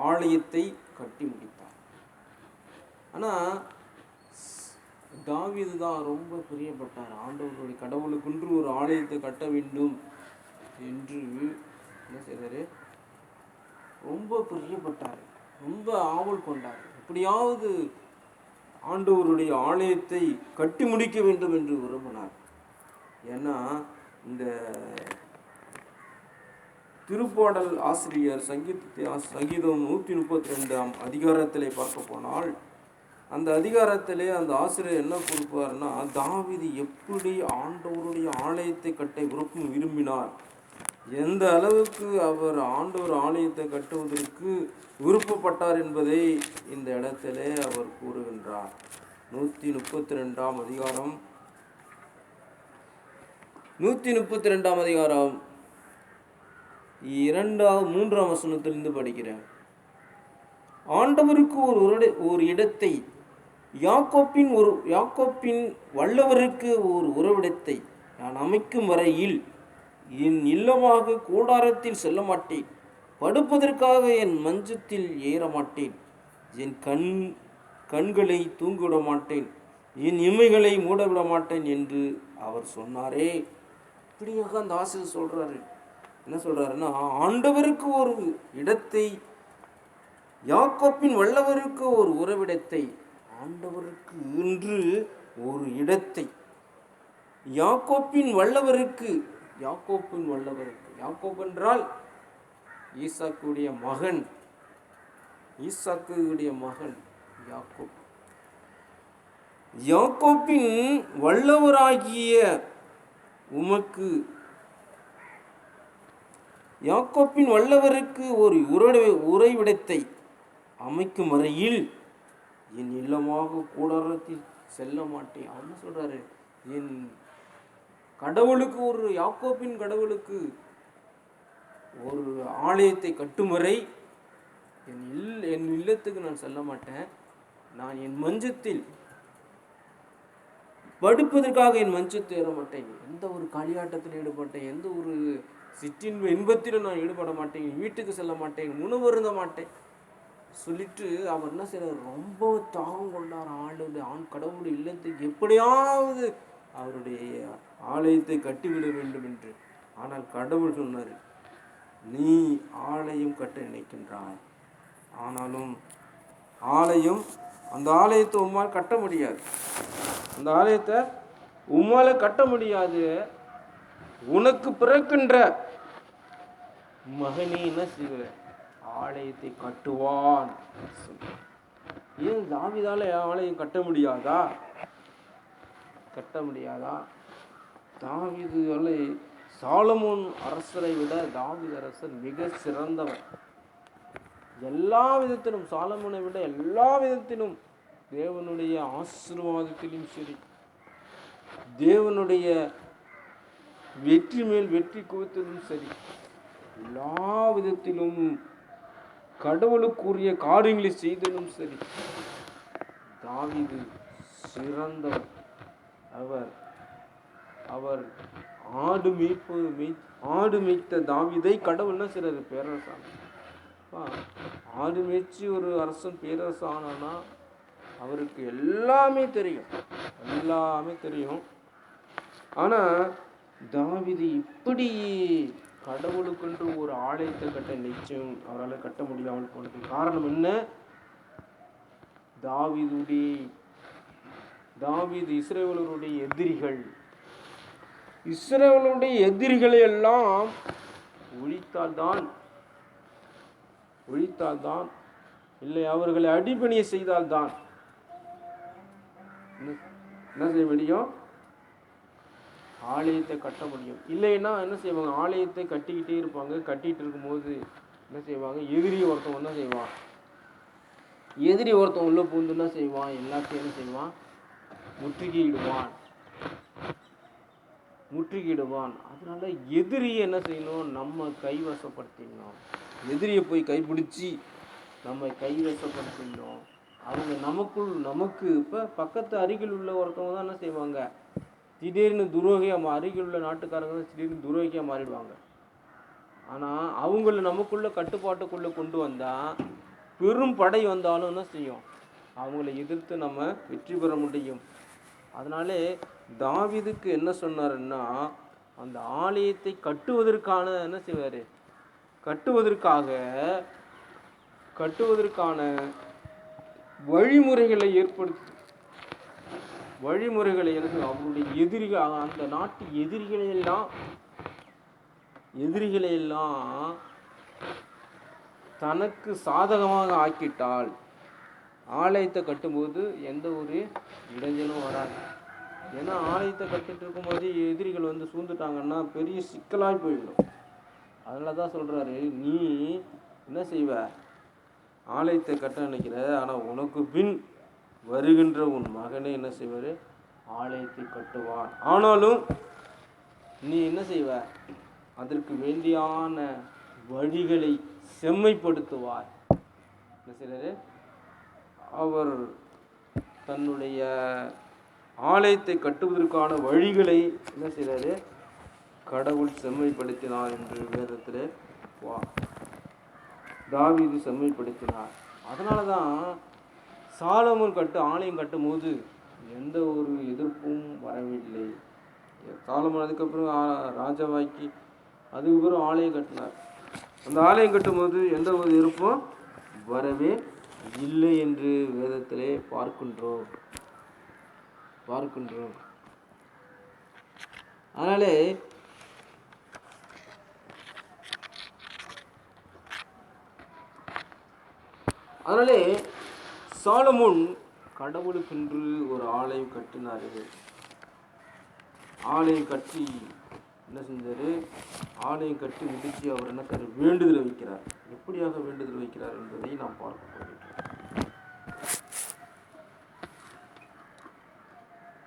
ஆலயத்தை கட்டி முடித்தார். ஆனால் தாவீது தான் ரொம்ப பிரியப்பட்டார். ஆண்டவருடைய கடவுளுக்கென்று ஒரு ஆலயத்தை கட்ட வேண்டும் என்று என்ன செய்தார், ரொம்ப பிரியப்பட்டார், ரொம்ப ஆவல் கொண்டார். எப்படியாவது ஆண்டவருடைய ஆலயத்தை கட்டி முடிக்க வேண்டும் என்று விரும்பினார். ஏன்னா இந்த திருப்பாடல் ஆசிரியர் சங்கீதம் 132 அதிகாரத்திலே பார்க்க போனால், அந்த அதிகாரத்திலே அந்த ஆசிரியர் என்ன கொடுப்பார்னா, தாவீது எப்படி ஆண்டவருடைய ஆலயத்தை கட்ட விரும்பினார், எந்த அளவுக்கு அவர் ஆண்டவர் ஆலயத்தை கட்டுவதற்கு விருப்பப்பட்டார் என்பதை இந்த இடத்திலே அவர் கூறுகின்றார். 132 அதிகாரம் 132 அதிகாரம் 3ஆம் வசனத்திலிருந்து படிக்கிறேன். ஆண்டவருக்கு ஒரு இடத்தை, யாக்கோப்பின் வல்லவருக்கு ஒரு உறவிடத்தை நான் அமைக்கும் வரையில் என் இல்லமாக கூடாரத்தில் செல்ல மாட்டேன், படுப்பதற்காக என் மஞ்சத்தில் ஏற மாட்டேன், என் கண்களை தூங்கிவிட மாட்டேன், என் இமைகளை மூடவிட மாட்டேன் என்று அவர் சொன்னாரே. இப்படியாக அந்த ஆசிரியர் சொல்றாரு. என்ன சொல்றாருன்னா, ஆண்டவருக்கு ஒரு இடத்தை, யாக்கோப்பின் வல்லவருக்கு ஒரு உறவிடத்தை, ஆண்டவருக்கு என்று ஒரு இடத்தை, யாக்கோப்பின் வல்லவருக்கு, யாக்கோப் என்றால் ஈசாக்குடைய மகன், யாக்கோப். யாக்கோப்பின் வல்லவராகிய உமக்கு, யாக்கோப்பின் வல்லவருக்கு ஒரு உறைவிடத்தை அமைக்கும் வரையில் என் இல்லமாக கூடாரத்தில் செல்ல மாட்டேன். அவன் சொல்றாரு, என் கடவுளுக்கு, ஒரு யாக்கோப்பின் கடவுளுக்கு ஒரு ஆலயத்தை கட்டும் வரை என் இல்லத்துக்கு நான் செல்ல மாட்டேன். நான் என் மஞ்சத்தில் படுப்பதற்காக என் மஞ்சத்தில் ஏற மாட்டேன், எந்த ஒரு களியாட்டத்தில் ஈடுபட்டேன், எந்த ஒரு சிற்றின் இன்பத்திலும் நான் ஈடுபட மாட்டேன், வீட்டுக்கு செல்ல மாட்டேன், உணவு அருந்த மாட்டேன் சொல்லிட்டு அவர் என்ன செய்யறார், ரொம்ப தாகம் கொண்டார். கடவுளுடைய இல்லத்துக்கு எப்படியாவது அவருடைய ஆலயத்தை கட்டிவிட வேண்டும் என்று. ஆனால் கடவுள் சொன்னார், நீ ஆலயம் கட்ட நினைக்கின்றாய், ஆனாலும் அந்த ஆலயத்தை உம்மால் கட்ட முடியாது, அந்த ஆலயத்தை உம்மால கட்ட முடியாது. உனக்கு பிறக்கின்ற மகனே என்ன செய்வ, ஆலயத்தை கட்டுவான். ஏன் தாவீதால ஆலயம் கட்ட முடியாதா? தாவீது சாலமோன் அரசரை விட தாவீது அரசர் மிக சிறந்தவர். எல்லா விதத்திலும், சாலமோனை விட எல்லா விதத்திலும், தேவனுடைய ஆசீர்வாதத்திலும் சரி, தேவனுடைய வெற்றி மேல் வெற்றி குவித்ததும் சரி, எல்லா விதத்திலும் கடவுளுக்குரிய காரியங்களை செய்ததும் சரி, தாவீது சிறந்தவர். அவர் ஆடு மேய்த்த தாவீதை கடவுள் என்ன செய்யறாரு, பேரரசான. ஆடு மேய்ச்சி ஒரு அரசன் பேரரசானா அவருக்கு எல்லாமே தெரியும். ஆனா தாவீது இப்படி கடவுளுக்கென்று ஒரு ஆலயத்தை கட்ட நிச்சயம் அவரால் கட்ட முடியாமல் போனது காரணம் என்ன? தாவீது இஸ்ரவேலுடைய எதிரிகளை எல்லாம் ஒழித்தால்தான், இல்லை அவர்களை அடிபணிய செய்தால்தான் என்ன செய்ய முடியும், ஆலயத்தை கட்ட முடியும். இல்லைன்னா என்ன செய்வாங்க, ஆலயத்தை கட்டிக்கிட்டே இருப்பாங்க. கட்டிட்டு இருக்கும்போது என்ன செய்வாங்க, எதிரி ஒருத்தன் உள்ள பூந்து என்ன செய்வான், எல்லாத்தையும் என்ன செய்வான், முற்றுகிடுவான். அதனால எதிரியை என்ன செய்யணும், நம்ம கைவசப்படுத்திடணும். எதிரியை போய் கைப்பிடிச்சி நம்ம கைவசப்படுத்திடணும். அவங்க நமக்கு இப்போ பக்கத்து அருகில் உள்ள ஒருத்தவங்க தான் என்ன செய்வாங்க, திடீர்னு துரோகியாக, அருகில் உள்ள நாட்டுக்காரங்க தான் திடீர்னு துரோகியாக மாறிடுவாங்க. ஆனால் அவங்கள நமக்குள்ள கட்டுப்பாட்டுக்குள்ளே கொண்டு வந்தால் பெரும் படை வந்தாலும் என்ன செய்யும், அவங்கள எதிர்த்து நம்ம வெற்றி பெற முடியும். அதனாலே தாவீதுக்கு என்ன சொன்னாருன்னா, அந்த ஆலயத்தை கட்டுவதற்கான என்ன செய்வார், கட்டுவதற்கான வழிமுறைகளை எனக்கு அவருடைய எதிரிகள், அந்த நாட்டு எதிரிகளையெல்லாம் தனக்கு சாதகமாக ஆக்கிட்டால் ஆலயத்தை கட்டும்போது எந்த ஒரு இடைஞ்சலும் வராது. ஏன்னா ஆலயத்தை கட்டிட்டு இருக்கும்போது எதிரிகள் வந்து சூழ்ந்துட்டாங்கன்னா பெரிய சிக்கலாய் போயிடும். அதனால தான் சொல்கிறாரு, நீ என்ன செய்வ, ஆலயத்தை கட்ட நினைக்கிற, ஆனால் உனக்கு பின் வருகின்ற உன் மகனே என்ன செய்வார், ஆலயத்தை கட்டுவான். ஆனாலும் நீ என்ன செய்வ, அதற்கு வேண்டியான வழிகளை செம்மைப்படுத்துவார். என்ன செய்கிறாரு, அவர் தன்னுடைய ஆலயத்தை கட்டுவதற்கான வழிகளை என்ன செய்கிறாரு, கடவுள் செம்மைப்படுத்தினார் என்று வேதத்தில் தாவீது செம்மைப்படுத்தினார். அதனால தான் சாலமோன் ஆலயம் கட்டும் போது எந்த ஒரு எதிர்ப்பும் வரவில்லை. சாலமோன் அதுக்கப்புறம் ராஜாவாக்கி அதுக்கப்புறம் ஆலயம் கட்டினார். அந்த ஆலயம் கட்டும்போது எந்த ஒரு எதிர்ப்பும் வரவே இல்லை என்று வேதத்திலே பார்க்கின்றோம். அதனாலே சாலமோன் கடவுளுக்கென்று ஒரு ஆலயம் கட்டினார். ஆலயம் கட்டி என்ன செஞ்சார், ஆலயம் கட்டி முடித்து அவர் என்ன வேண்டுதல் வைக்கிறார். எப்படியாக வேண்டுதல் வைக்கிறார் என்பதை நாம் பார்க்க போகிறோம்.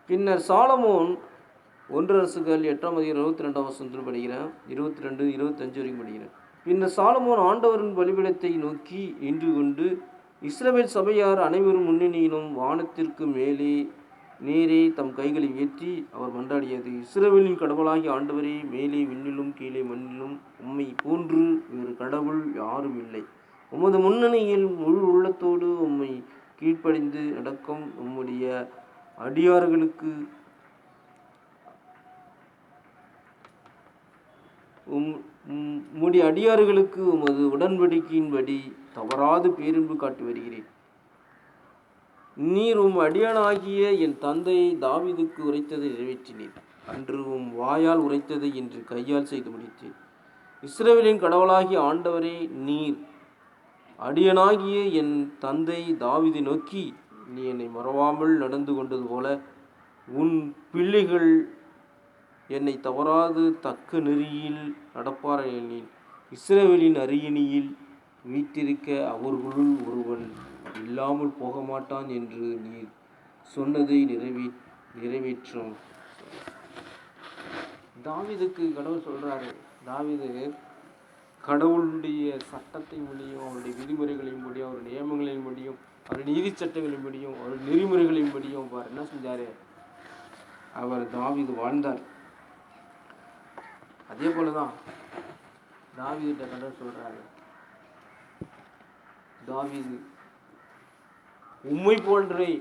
பின்னர் சாலமோன் 1 அரசுகள் 8:22 படிக்கிறேன், 22, 25 வரைக்கும் படிக்கிறேன். பின்னர் சாலமோன் ஆண்டவரின் பலிபீடத்தை நோக்கி நின்று கொண்டு இஸ்ரவேல் சபையார் அனைவரும் முன்னணியிலும் வானத்திற்கு நேரே தம் கைகளை உயர்த்தி அவர் மன்றாடியது, இஸ்ரவேலின் கடவுளாகிய ஆண்டவரே, மேலே விண்ணிலும் கீழே மண்ணிலும் உம்மை போன்று வேறு கடவுள் யாரும் இல்லை. உமது முன்னணியில் முழு உள்ளத்தோடு உம்மை கீழ்ப்படிந்து நடக்கும் உம்முடைய அடியார்களுக்கு உமது உடன்படிக்கையின்படி தவறாது பேரன்பு காட்டி வருகிறேன். நீர் அடியானாகிய என் தந்தை தாவீதுக்கு உரைத்ததை நிறைவேற்றினீர். அன்று வாயால் உரைத்ததை என்று கையால் செய்து முடித்தேன். இஸ்ரவேலின் கடவுளாகிய ஆண்டவரே, நீர் அடியானாகிய என் தந்தை தாவீதை நோக்கி, நீ என்னை மறவாமல் நடந்து கொண்டது போல உன் பிள்ளைகள் என்னை தவறாது தக்க நெறியில் நடப்பாரெனில் இஸ்ரவேலின் அரியணையில் வீற்றிருக்க அவர்களுள் ஒருவன் இல்லாமல் போக மாட்டான் என்று நீர் சொன்னதை நிறைவேற்றும். தாவீதுக்கு கடவுள் சொல்றாரு, தாவீது கடவுளுடைய சட்டத்தின் முடியும், அவருடைய விதிமுறைகளின் முடியும், அவருடைய நியமங்களின் முடியும், அவருடைய நீதி சட்டங்களின் முடியும், அவருடைய நெறிமுறைகளின் முடியும் அவர் என்ன செஞ்சாரு, அவர் தாவீது வாழ்ந்தார். அதே போலதான் தாவீதுட்ட கடவுள் சொல்றாரு, தாவீது உம்மை போன்றே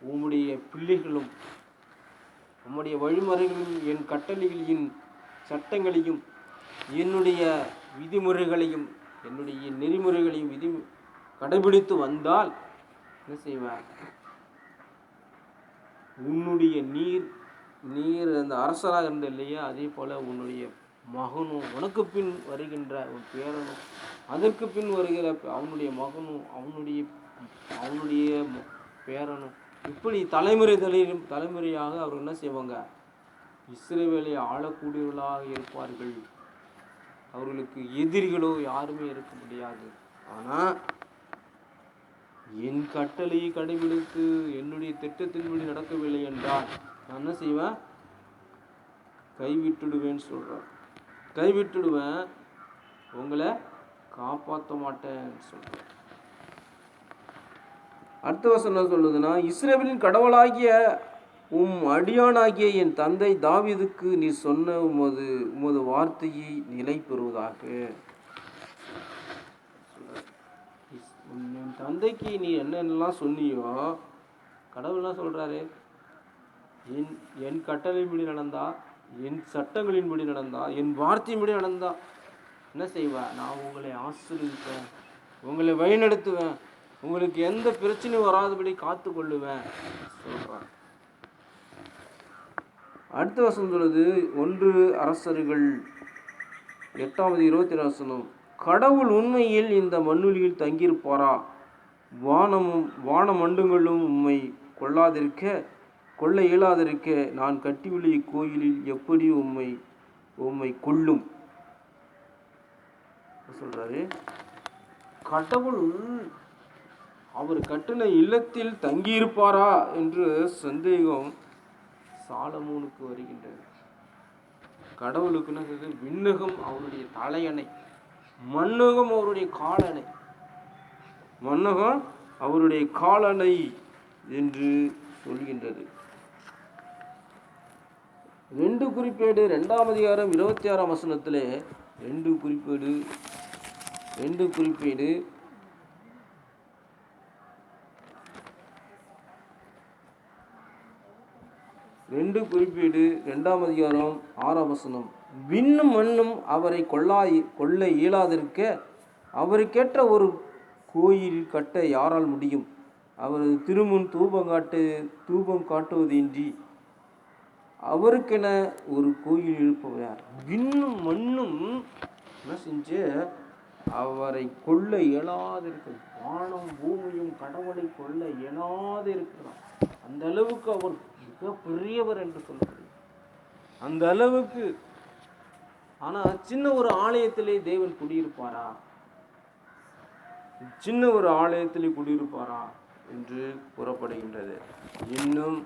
உம்முடைய பிள்ளைகளும் உம்முடைய வழிமுறைகளையும் என் கட்டளைகளையும் சட்டங்களையும் என்னுடைய விதிமுறைகளையும் என்னுடைய நெறிமுறைகளையும் கடைபிடித்து வந்தால் என்ன செய்வார், உன்னுடைய நீர் அந்த அரசராக இருந்த இல்லையா, அதே போல உன்னுடைய மகனும் உனக்கு பின் வருகின்ற உன் பேரனும் அதற்கு பின் வருகிற அவனுடைய மகனும் அவனுடைய பேரனும் இப்படி தலைமுறையாக அவர் என்ன செய்வாங்க, இஸ்ரவேலை ஆளக்கூடியவர்களாக இருப்பார்கள். அவர்களுக்கு எதிரிகளோ யாருமே இருக்க முடியாது. ஆனால் என் கட்டளையை கடைபிடித்து என்னுடைய திட்டத்தின்படி நடக்கவில்லை என்றால் நான் என்ன செய்வேன், கைவிட்டுடுவேன்னு சொல்கிறேன். கைவிட்டுடுவேன், உங்களை காப்பாற்ற மாட்டேன்னு சொல்கிறேன். அடுத்த வசனம் என்ன சொல்லுதுன்னா, இஸ்ரவேலின் கடவுளாகிய அடியானாகிய என் தந்தை தாவீதுக்கு நீ சொன்ன உமது வார்த்தையை நிலை பெறுவதாக. என் தந்தைக்கு நீ என்னென்னலாம் சொன்னியோ, கடவுள்லாம் சொல்றாரு, என் கட்டளையின்படி நடந்தா, என் சட்டங்களின்படி நடந்தா, என் வார்த்தையின்படி நடந்தா என்ன செய்வேன்? நான் உங்களை ஆசீர்வதிப்பேன், உங்களை வழிநடத்துவேன், உங்களுக்கு எந்த பிரச்சனையும் வராதபடி காத்து கொள்ளுவேன் சொல்றான். அடுத்த வசனம் சொல்லுது, 1 அரசர்கள் 8:27 வசனம். கடவுள் உண்மையில் இந்த மண்ணுலியில் தங்கியிருப்பாரா? வான மண்டுங்களும் உம்மை கொள்ள இயலாதிருக்க நான் கட்டியுள்ள இக்கோயிலில் எப்படி உம்மை கொள்ளும் சொல்றாரு. கடவுள் அவர் கட்டின இல்லத்தில் தங்கியிருப்பாரா என்று சந்தேகம் சாலமோனுக்கு வருகின்றது. கடவுளுக்கு விண்ணகம் அவருடைய தலையணை, மண்ணகம் அவருடைய காலணை, மண்ணகம் அவருடைய காலணை என்று சொல்கின்றது. 2 குறிப்பேடு 2ஆம் அதிகாரம் 26ஆம் வசனத்திலே 2 குறிப்பேடு 2ஆம் அதிகாரம் 6ஆம் வசனம். விண்ணும் மண்ணும் அவரை கொள்ள இயலாதிருக்க அவருக்கேற்ற ஒரு கோயில் கட்ட யாரால் முடியும்? அவரது திருமுன் தூபம் காட்டுவதின்றி அவருக்கென ஒரு கோயில் எழுப்புவார். விண்ணும் மண்ணும் என்ன செஞ்சு அவரை கொள்ள இயலாதிருக்க, வானம் பூமியும் கடவுளை கொள்ள இயலாது இருக்கிறார். அந்த அளவுக்கு அவர் மிக பெரியவர் என்று சொல்லப்படுது. அந்த அளவுக்கு. ஆனா சின்ன ஒரு ஆலயத்திலே தேவன் குடியிருப்பாரா? சின்ன ஒரு ஆலயத்திலே குடியிருப்பாரா என்று கூறப்படுகின்றது. இன்னும்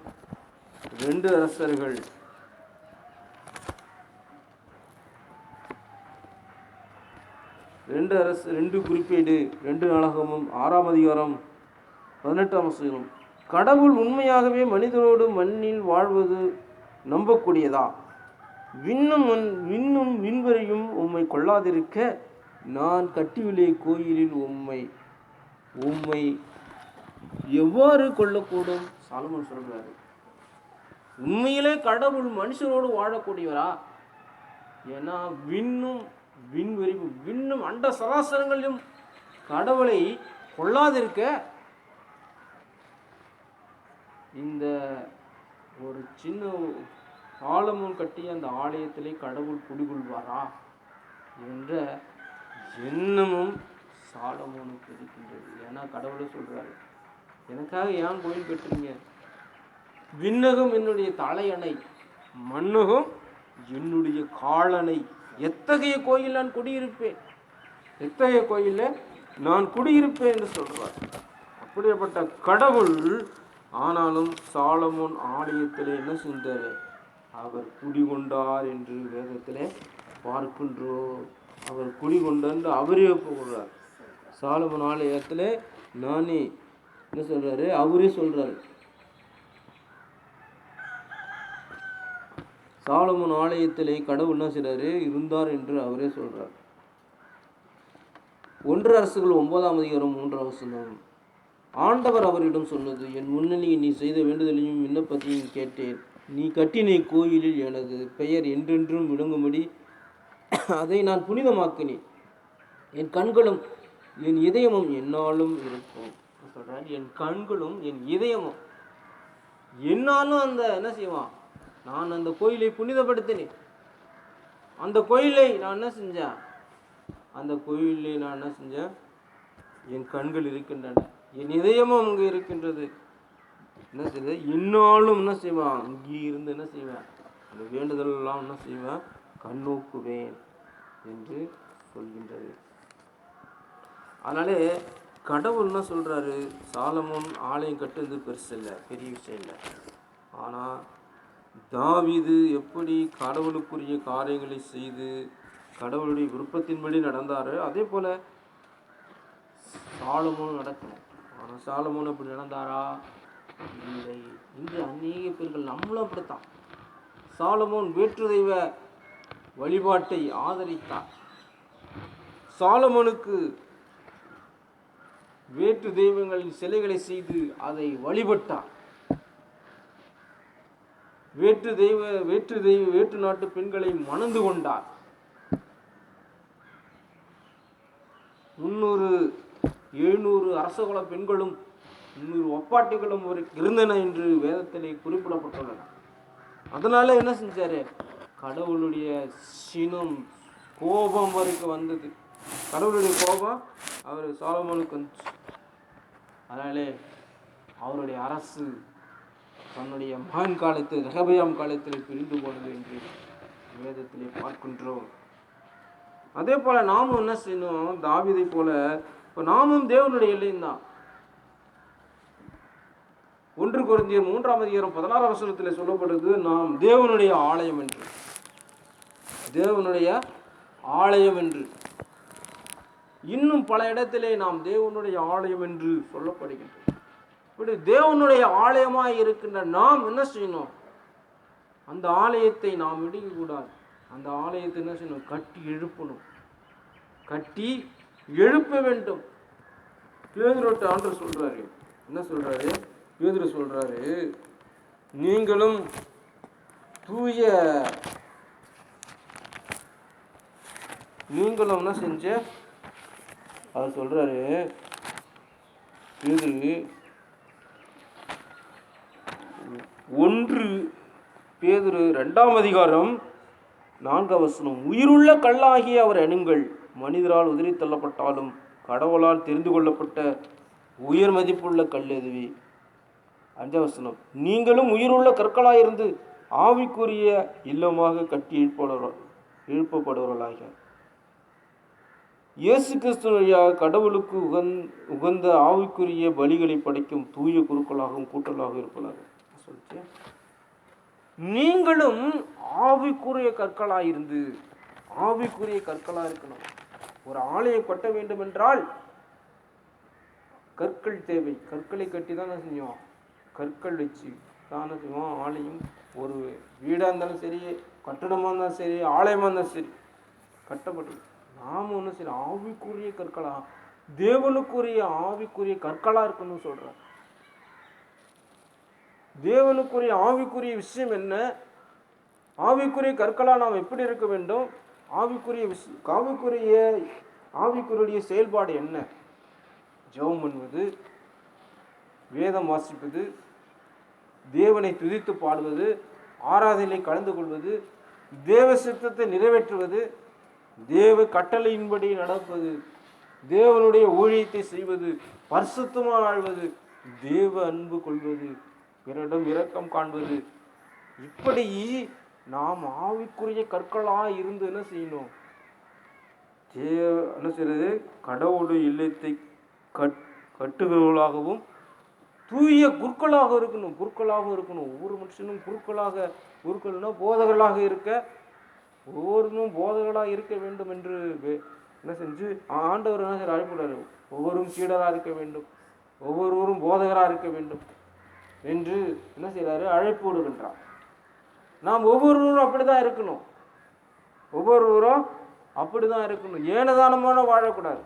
2 அரசர்கள் 2 குறிப்பேடு 2 நாளாகமம் 6ஆம் அதிகாரம் 18ஆம் வசனம். கடவுள் உண்மையாகவே மனிதனோடு மண்ணில் வாழ்வது நம்பக்கூடியதா? விண்ணும் விண்வரையும் உம்மை கொள்ளாதிருக்க நான் கட்டியுள்ள கோயிலில் உம்மை எவ்வாறு கொள்ளக்கூடும்? சாலமோன் சொல்றாரு, உண்மையிலே கடவுள் மனுஷனோடு வாழக்கூடியவரா? ஏன்னா விண்ணும் அண்ட சராசரங்களிலும் கடவுளை கொள்ளாதிருக்க இந்த ஒரு சின்ன சாலமோன் கட்டிய அந்த ஆலயத்திலே கடவுள் குடிகொள்வாரா என்ற எண்ணமும் சாலமோனுக்கு இருக்கின்றது. ஏன்னா கடவுளை சொல்றாரு, எனக்காக ஏன் கோயில் கட்டுறீங்க? விண்ணகம் என்னுடைய தலையணை, மண்ணகம் என்னுடைய காலணை. எத்தகைய கோயில் நான் குடியிருப்பேன், எத்தகைய கோயில நான் குடியிருப்பேன் என்று சொல்றார். அப்படிப்பட்ட கடவுள் ஆனாலும் சாலமோன் ஆலயத்திலே என்ன செஞ்சார்? அவர் குடிகொண்டார் என்று வேதத்திலே பார்க்கின்றோம். அவர் குடிகொண்டார் அவரே போகிறார். சாலமோன் ஆலயத்திலே நானே என்ன சொல்றாரு? அவரே சொல்றாரு. சாலமோன் ஆலயத்திலே கடவுள் என்ன செய்றாரு? இருந்தார் என்று அவரே சொல்றார். 1 அரசர்கள் 9ஆம் அதிகாரம் 3ஆம் வசனம். ஆண்டவர் அவரிடம் சொன்னது, என் முன்னணியில் நீ செய்த வேண்டுதலையும் விண்ணப்பத்தையும் கேட்டேன். நீ கட்டின கோயிலில் எனது பெயர் என்றென்றும் விளங்கும்படி அதை நான் புனிதமாக்கினேன். என் கண்களும் என் இதயமும் என்னாலும் இருக்கும் சொல்றார். என் கண்களும் என் இதயமும் என்னாலும் அந்த என்ன செய்வான்? நான் அந்த கோயிலை புனிதப்படுத்தினேன். அந்த கோயிலை நான் என்ன செஞ்சேன்? அந்த கோயிலை நான் என்ன செஞ்சேன்? என் கண்கள் இருக்கின்றன, என் இதயமும் அங்கே இருக்கின்றது. என்ன செய்ய இன்னாலும் என்ன செய்வான்? அங்கே இருந்து என்ன செய்வேன்? அந்த வேண்டுதல் எல்லாம் என்ன செய்வேன்? கண்ணோக்குவேன் என்று சொல்கின்றது. அதனாலே கடவுள் என்ன சொல்றாரு? சாலமோன் ஆலயம் கட்டுறது பெருசு இல்லை, பெரிய விஷயம் இல்லை. ஆனால் தாவீது எப்படி கடவுளுக்குரிய காரியங்களை செய்து கடவுளுடைய விருப்பத்தின்படி நடந்தாரு, அதே போல சாலமோன் நடக்கணும். ஆனால் சாலமோன் எப்படி நடந்தாரா? இல்லை. இன்று அநேக பேர்கள், நம்மளும் அப்படித்தான். சாலமோன் வேற்று தெய்வ வழிபாட்டை ஆதரித்தார். சாலமோனுக்கு வேற்று தெய்வங்களின் சிலைகளை செய்து அதை வழிபட்டார். வேற்று நாட்டு பெண்களை மணந்து கொண்டார். 700 அரசகுல பெண்களும் 300 ஒப்பாட்டிகளும் இருந்தன என்று வேதத்திலே குறிப்பிடப்பட்டுள்ளன. அதனால என்ன செஞ்சாரு? கடவுளுடைய சினம், கோபம் வரைக்கும் வந்தது. கடவுளுடைய கோபம் அவர் சாலமோனுக்கு வந்துச்சு. அதனாலே அவருடைய அரசு தன்னுடைய மகன் காலத்தில், ரெகபெயாம் காலத்தில் பிரிந்து போனது என்று வேதத்திலே பார்க்கின்றோம். அதே போல நாமும் என்ன செய்யணும்? தாவீதை போல இப்போ நாமும் தேவனுடைய எல்லையும் தான். 1 கொரிந்தியர் 3:16 சொல்லப்படுது, நாம் தேவனுடைய ஆலயம் என்று. தேவனுடைய ஆலயம் என்று. இன்னும் பல இடத்திலே நாம் தேவனுடைய ஆலயம் என்று சொல்லப்படுகின்றோம். இப்படி தேவனுடைய ஆலயமாய் இருக்கின்ற நாம் என்ன செய்யணும்? அந்த ஆலயத்தை நாம் இடிக்கக்கூடாது. அந்த ஆலயத்தை என்ன செய்யணும்? கட்டி எழுப்பணும். கட்டி எழுப்ப வேண்டும். பேதுருவிட்ட ஆண்டவர் சொல்றாரு, என்ன சொல்றாரு? பேதுரு சொல்றாரு, நீங்களும் என்ன செஞ்ச அதை சொல்றாரு பேதுரு. 1 பேதுரு 2:4 உயிருள்ள கல்லாகிய அவர் அணுங்கள், மனிதரால் உதிரி தள்ளப்பட்டாலும் கடவுளால் தெரிந்து கொள்ளப்பட்ட உயர் மதிப்புள்ள கல் எதுவே. 5 நீங்களும் உயிருள்ள கற்களாயிருந்து ஆவிக்குரிய இல்லமாக கட்டி எழுப்பப்படுவர்களாக இயேசு கிறிஸ்து வழியாக கடவுளுக்கு உகந்த ஆவிக்குரிய பலிகளை படைக்கும் தூய குருக்களாகவும் கூட்டலாக இருப்பதாக சொல்லிட்டு, நீங்களும் ஆவிக்குரிய கற்களாயிருந்து, ஆவிக்குரிய கற்களா இருக்கணும். ஒரு ஆலயம் கட்ட வேண்டும் என்றால் கற்கள் தேவை. கற்களை கட்டி தான் செஞ்சோம். கற்கள் வச்சு தானே செய்வோம் ஆலயம். ஒரு வீடாக இருந்தாலும் சரி, கட்டடமாக இருந்தாலும் சரி, ஆலயமாக இருந்தாலும் சரி கட்டப்பட்டது. நாம் ஒன்று சரி ஆவிக்குரிய கற்களா, தேவனுக்குரிய ஆவிக்குரிய கற்களா இருக்கணும்னு சொல்றார். தேவனுக்குரிய ஆவிக்குரிய விஷயம் என்ன? ஆவிக்குரிய கற்களா நாம் எப்படி இருக்க வேண்டும்? ஆவிக்குரிய செயல்பாடு என்ன? ஜெபம் பண்ணுவது, வேதம் வாசிப்பது, தேவனை துதித்து பாடுவது, ஆராதனை கலந்து கொள்வது, தேவ சித்தத்தை நிறைவேற்றுவது, தேவ கட்டளையின்படி நடப்பது, தேவனுடைய ஊழியத்தை செய்வது, பரிசுத்தமாக வாழ்வது, தேவ அன்பு கொள்வது, பிறரிடம் இரக்கம் காண்பது. இப்படி நாம் ஆவிக்குரிய கற்களாக இருந்து என்ன செய்யணும்? என்ன செய்யறது? கடவுளுடைய இல்லத்தை கட்டுகிறவர்களாகவும் தூய குருக்களாக இருக்கணும். ஒவ்வொரு மனுஷனும் குருக்கள்னா போதகர்களாக இருக்க, ஒவ்வொருவரும் போதகர்களாக இருக்க வேண்டும் என்று என்ன செஞ்சு ஆண்டவர் என்ன செய்ய அழைப்புறாரு? ஒவ்வொருவரும் சீடராக இருக்க வேண்டும், ஒவ்வொருவரும் போதகராக இருக்க வேண்டும் என்று என்ன செய்யறாரு? அழைப்பு விடுகின்றார். நாம் ஒவ்வொருவரும் அப்படிதான் இருக்கணும். ஏனதானமான வாழக்கூடாது.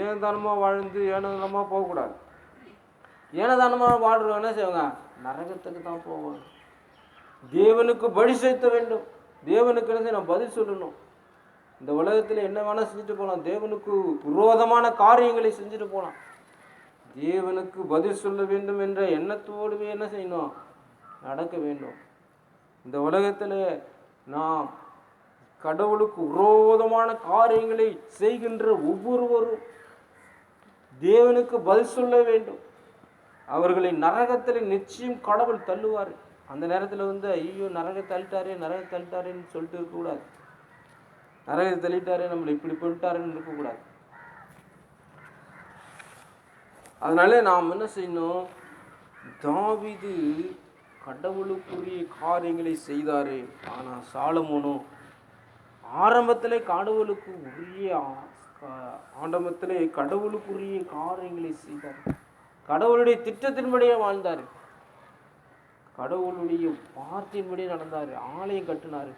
ஏனதானமாக வாழ்ந்து ஏனதானமாக போகக்கூடாது. ஏனதானமாக வாழ்றோம் என்ன செய்வாங்க? நரகத்துக்கு தான் போவாங்க. தேவனுக்கு பலி செலுத்த வேண்டும். தேவனுக்கு என்ன செய்யணும்? பதில் சொல்லணும். இந்த உலகத்தில் என்ன வேணால் செஞ்சுட்டு போகலாம். தேவனுக்கு விரோதமான காரியங்களை செஞ்சுட்டு போகலாம். தேவனுக்கு பதில் சொல்ல வேண்டும் என்ற எண்ணத்தோடுவே என்ன செய்யணும்? நடக்க வேண்டும். இந்த உலகத்தில் நாம் கடவுளுக்கு விரோதமான காரியங்களை செய்கின்ற ஒவ்வொருவரும் தேவனுக்கு பதில் சொல்ல வேண்டும். அவர்களை நரகத்தில் நிச்சயம் கடவுள் தள்ளுவார். அந்த நேரத்தில் ஐயோ நரகத்தை தள்ளிட்டாரேன்னு சொல்லிட்டு இருக்கக்கூடாது. நரகத்தை தள்ளிட்டாரே, நம்மளை இப்படி பண்ணிட்டாருன்னு இருக்கக்கூடாது. அதனால நாம் என்ன செய்யணும்? தாவீது கடவுளுக்குரிய காரியங்களை செய்தாரு. ஆனால் சாலமோனோ ஆரம்பத்திலே கடவுளுக்குரிய காரியங்களை செய்தார். கடவுளுடைய திட்டத்தின்படியே வாழ்ந்தார். கடவுளுடைய வார்த்தையின்படி நடந்தார், ஆலயம் கட்டினார்.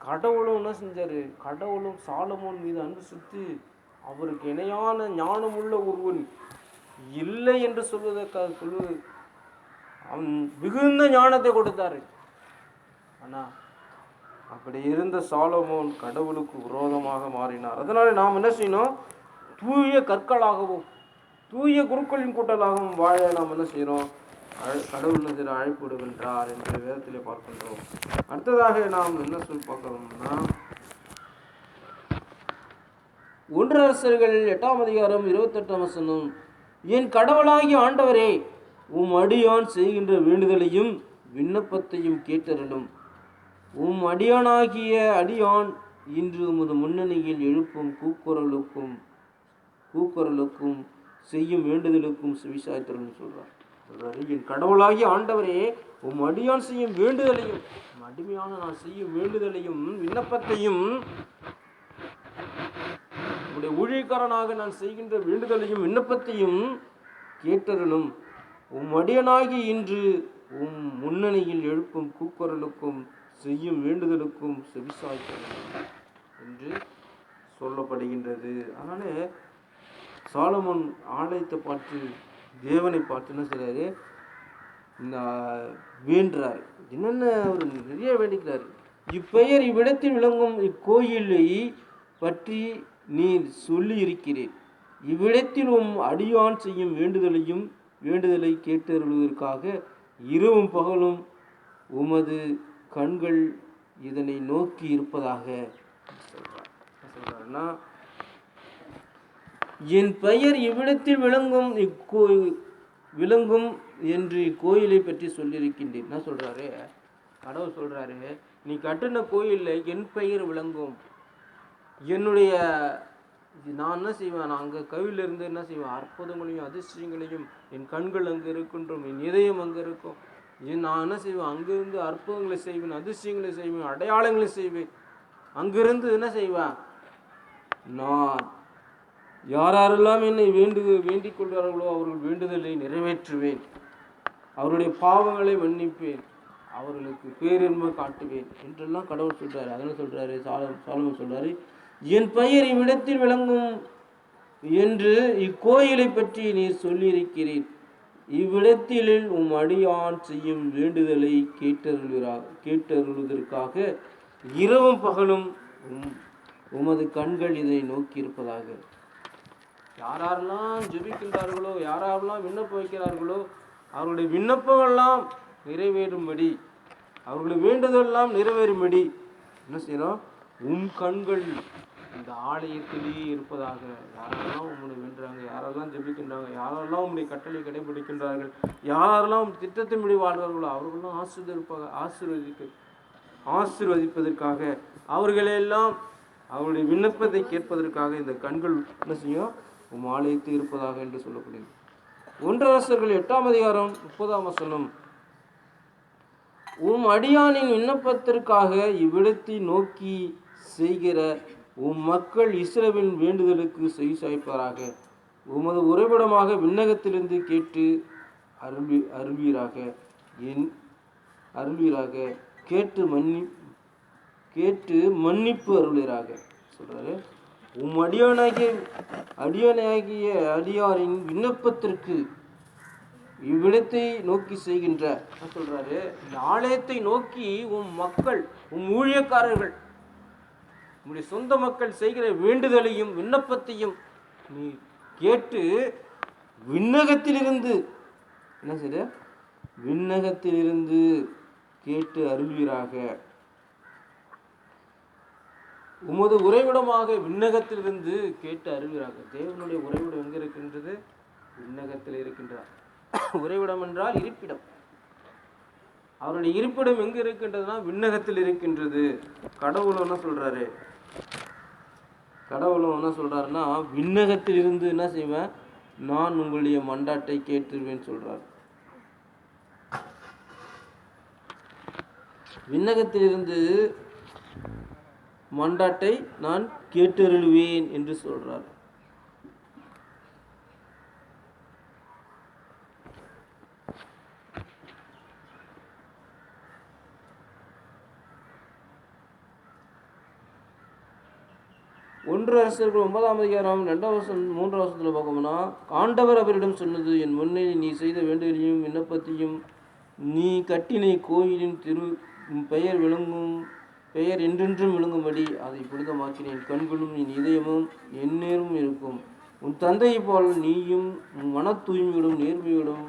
கடவுளும் என்ன செஞ்சார், கடவுளும் சாலமோன் மீது அன்பு சுத்தி அவருக்கு இணையான ஞானம் உள்ள ஒருவன் இல்லை என்று சொல்வதற்காக அவன் மிகுந்த ஞானத்தை கொடுத்தாரு. ஆனா அப்படி இருந்த சாலமோன் கடவுளுக்கு விரோதமாக மாறினார். அதனால நாம் என்ன செய்யணும், தூய கற்களாகவும் தூய குருக்களின் கூட்டலாகவும் வாழ நாம் என்ன செய்யறோம், கடவுள் அழைப்பு விடுகின்றார் என்று வேதத்திலே பார்க்கின்றோம். அடுத்ததாக நாம் என்ன சொல்லி பார்க்கணும்னா, 1 அரசர்கள் 8ஆம் அதிகாரம் 28ஆம் வசனம், என் கடவுளாகிய ஆண்டவரே, உம் அடியான் செய்கின்ற வேண்டுதலையும் விண்ணப்பத்தையும் கேட்டருளும். உம் அடியானாகிய அடியான் இன்று உமது முன்னணியில் எழுப்பும் கூக்குரலுக்கும் செய்யும் வேண்டுதலுக்கும் செவிசாய்த்தருள்னு சொல்றார். என் கடவுளாகிய ஆண்டவரே, உம் அடியான் செய்யும் வேண்டுதலையும், அடிமையான நான் செய்யும் வேண்டுதலையும் விண்ணப்பத்தையும், உடைய ஊழியக்காரனாக நான் செய்கின்ற வேண்டுதலையும் விண்ணப்பத்தையும் கேட்டருளும். உம் அடியனாகி இன்று உம் முன்னணியில் எழுப்பும் கூக்குரலுக்கும் செய்யும் வேண்டுதலுக்கும் செவிசாய்த்தருளும் என்று சொல்லப்படுகின்றது. அதனால சாலமோன் ஆலயத்தை பார்த்து, தேவனை பார்த்து என்ன செய்றாரு, வேண்டுறாரு. என்னென்ன அவர் நிறைய வேண்டிக்கிறாரு. இப்பெயர் இவ்விடத்தில் விளங்கும் இக்கோயிலை பற்றி நீர் சொல்லி இருக்கிறேன். இவ்விடத்தில் உம் அடியான் செய்யும் வேண்டுதலை கேட்டருள்வதற்காக இரவும் பகலும் உமது கண்கள் இதனை நோக்கி இருப்பதாக சொல்றாருன்னா, என் பெயர் இவ்விடத்தில் விளங்கும் என்று இக்கோயிலை பற்றி சொல்லியிருக்கின்றேன். என்ன சொல்றாரு, கடவுள் சொல்றாரு, நீ கட்டின கோயிலில் என் பெயர் விளங்கும். என்னுடைய நான் என்ன செய்வேன், நான் அங்கே கோவிலிருந்து என்ன செய்வேன், அற்புதங்களையும் அதிசயங்களையும், என் கண்கள் அங்கே இருக்கின்றோம், என் இதயம் அங்கே இருக்கும். நான் என்ன செய்வேன், அங்கிருந்து அற்புதங்களை செய்வேன், அதிசயங்களை செய்வேன், அடையாளங்களை செய்வேன். அங்கிருந்து என்ன செய்வேன், நான் யாரெல்லாம் என்னை வேண்டிக் கொள்வார்களோ அவர்கள் வேண்டுதலை நிறைவேற்றுவேன், அவருடைய பாவங்களை மன்னிப்பேன், அவர்களுக்கு பேரின்பை காட்டுவேன் என்றெல்லாம் கடவுள் சொல்றாரு. அதெல்லாம் சொல்றாரு, சாலமோன் சொல்றாரு, என் பெயர் இவ்விடத்தில் விளங்கும் என்று இக்கோயிலை பற்றி நீர் சொல்லியிருக்கிறேன். இவ்விடத்தில் உம் அடியான் செய்யும் வேண்டுதலை கேட்டருள்வதற்காக இரவும் பகலும் உமது கண்கள் இதை நோக்கி இருப்பதாக. யாரெல்லாம் ஜெபிக்கின்றார்களோ, யாரெல்லாம் விண்ணப்பம் வைக்கிறார்களோ, அவர்களுடைய விண்ணப்பங்கள்லாம் நிறைவேறும்படி, அவர்களுடைய வேண்டுதெல்லாம் நிறைவேறும்படி என்ன செய்யணும், உம் கண்கள் இந்த ஆலயத்திலேயே இருப்பதாக. யாரெல்லாம் உம்முடைய வேண்டுறாங்க, யாரெல்லாம் ஜெபிக்கின்றாங்க, யாரெல்லாம் உம்முடைய கட்டளை கடைபிடிக்கின்றார்கள், யாரெல்லாம் திட்டத்தின்படி வாழ்வார்களோ அவர்களெல்லாம் ஆசீர்வதிப்பதற்காக, அவர்களெல்லாம் அவருடைய விண்ணப்பத்தை கேட்பதற்காக இந்த கண்கள் என்ன செய்யும், உம் ஆலயத்தில் இருப்பதாக என்று சொல்லப்படுகிறது. 1 அரசர்கள் 8ஆம் அதிகாரம் 30ஆம் வசனம், உம் அடியானின் விண்ணப்பத்திற்காக இவ்விடத்தை நோக்கி செய்கிற உம் மக்கள் இஸ்ரவேலின் வேண்டுதலுக்கு செவிசாய்ப்பாராக. உமது உறைவிடமாக விண்ணகத்திலிருந்து கேட்டு அருள்வீராக, கேட்டு மன்னிப்பு அருளீராக சொல்றாரு. உம் அடியானாகிய அடியாரின் விண்ணப்பத்திற்கு இவ்விடத்தை நோக்கி செய்கின்ற சொல்றாரு, இந்த ஆலயத்தை நோக்கி உம் மக்கள், உம் ஊழியக்காரர்கள், உங்களுடைய சொந்த மக்கள் செய்கிற வேண்டுதலையும் விண்ணப்பத்தையும் நீ கேட்டு விண்ணகத்திலிருந்து என்ன செய்ய, விண்ணகத்திலிருந்து கேட்டு அருள்வீராக. உமது உறைவிடமாக விண்ணகத்திலிருந்து கேட்டு அருள்வீராக. தேவனுடைய உறைவிடம் எங்க இருக்கின்றது, விண்ணகத்தில் இருக்கின்றார். உறைவிடம் என்றால் இருப்பிடம். அவருடைய இருப்பிடம் எங்க இருக்கின்றதுன்னா விண்ணகத்தில் இருக்கின்றது. கடவுளும் என்ன சொல்றாருன்னா, விண்ணகத்தில் இருந்து என்ன செய்வேன், நான் உங்களுடைய மண்டாட்டை கேட்டுருவேன் சொல்றார். விண்ணகத்திலிருந்து மண்டாட்டை நான் கேட்டருள்வேன் என்று சொல்றார். ஒன்று அரசர்கள் 9ஆம் அதிகாரம் 2ஆம் வசனம் 3ஆம் வசனத்தில் பார்க்கணும்னா, ஆண்டவர் அவரிடம் சொன்னது, என் முன்னே நீ செய்த வேண்டுதலையும் விண்ணப்பத்தையும் நீ கட்டினை கோயிலின் பெயர் விளங்கும் பெயர் என்றென்றும் விளங்கும்படி அதை புனிதமாக்கினேன். கண்களும் என் இதயமும் எந்நேரும் இருக்கும். உன் தந்தையை போல் நீயும் மன தூய்மையோடும் நேர்மையோடும்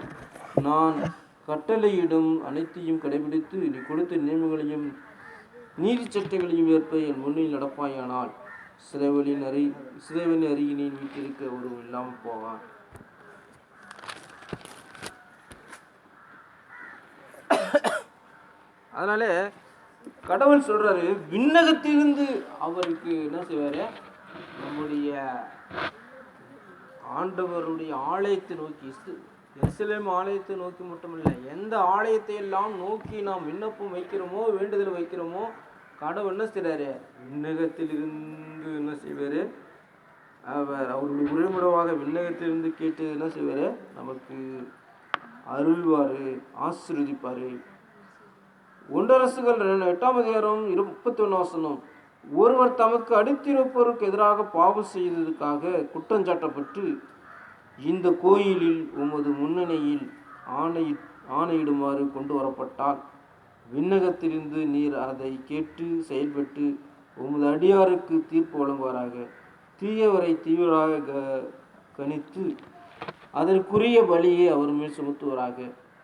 நான் கட்டளையிடும் அனைத்தையும் கடைபிடித்து நீ கொடுத்த நியமங்களையும் நீதி சட்டங்களையும் ஏற்ப என் முன்னில் நடப்பாயானால் சிறைவலின் அருகினின் வீட்டிருக்க ஒருவன் இல்லாமல் போவான். அதனால கடவுள் சொல்றாரு, விண்ணகத்திலிருந்து அவருக்கு என்ன செய்வாரு, நம்முடைய ஆண்டவருடைய ஆலயத்தை நோக்கி, எருசலேம் ஆலயத்தை நோக்கி மட்டுமில்லை, எந்த ஆலயத்தை எல்லாம் நோக்கி நாம் விண்ணப்பம் வைக்கிறோமோ வேண்டுதல் வைக்கிறோமோ கடவுள் என்ன செய்றாரு, விண்ணகத்திலிருந்து என்ன செய்வாரு, அவருடைய உரைமுறைவாக விண்ணகத்திலிருந்து கேட்டு என்ன செய்வாரு, நமக்கு அருள்வாரு, ஆசீர்வதிப்பாரு. ஒன்றரசுகள் 8ஆம் அதிகாரம் 31ஆம் வசனம், ஒருவர் தமக்கு அடுத்திருப்போருக்கு எதிராக பாவம் செய்ததற்காக குற்றஞ்சாட்டப்பட்டு இந்த கோயிலில் உமது முன்னணியில் ஆணையிடுமாறு கொண்டு வரப்பட்டால் விண்ணகத்திலிருந்து நீர் அதை கேட்டு செயல்பட்டு உமது அடியாருக்கு தீர்ப்பு வழங்குவாராக. தீயவரை தீவிரமாக கணித்து அதற்குரிய பலியை அவர் மேல் சுமத்துவாராக.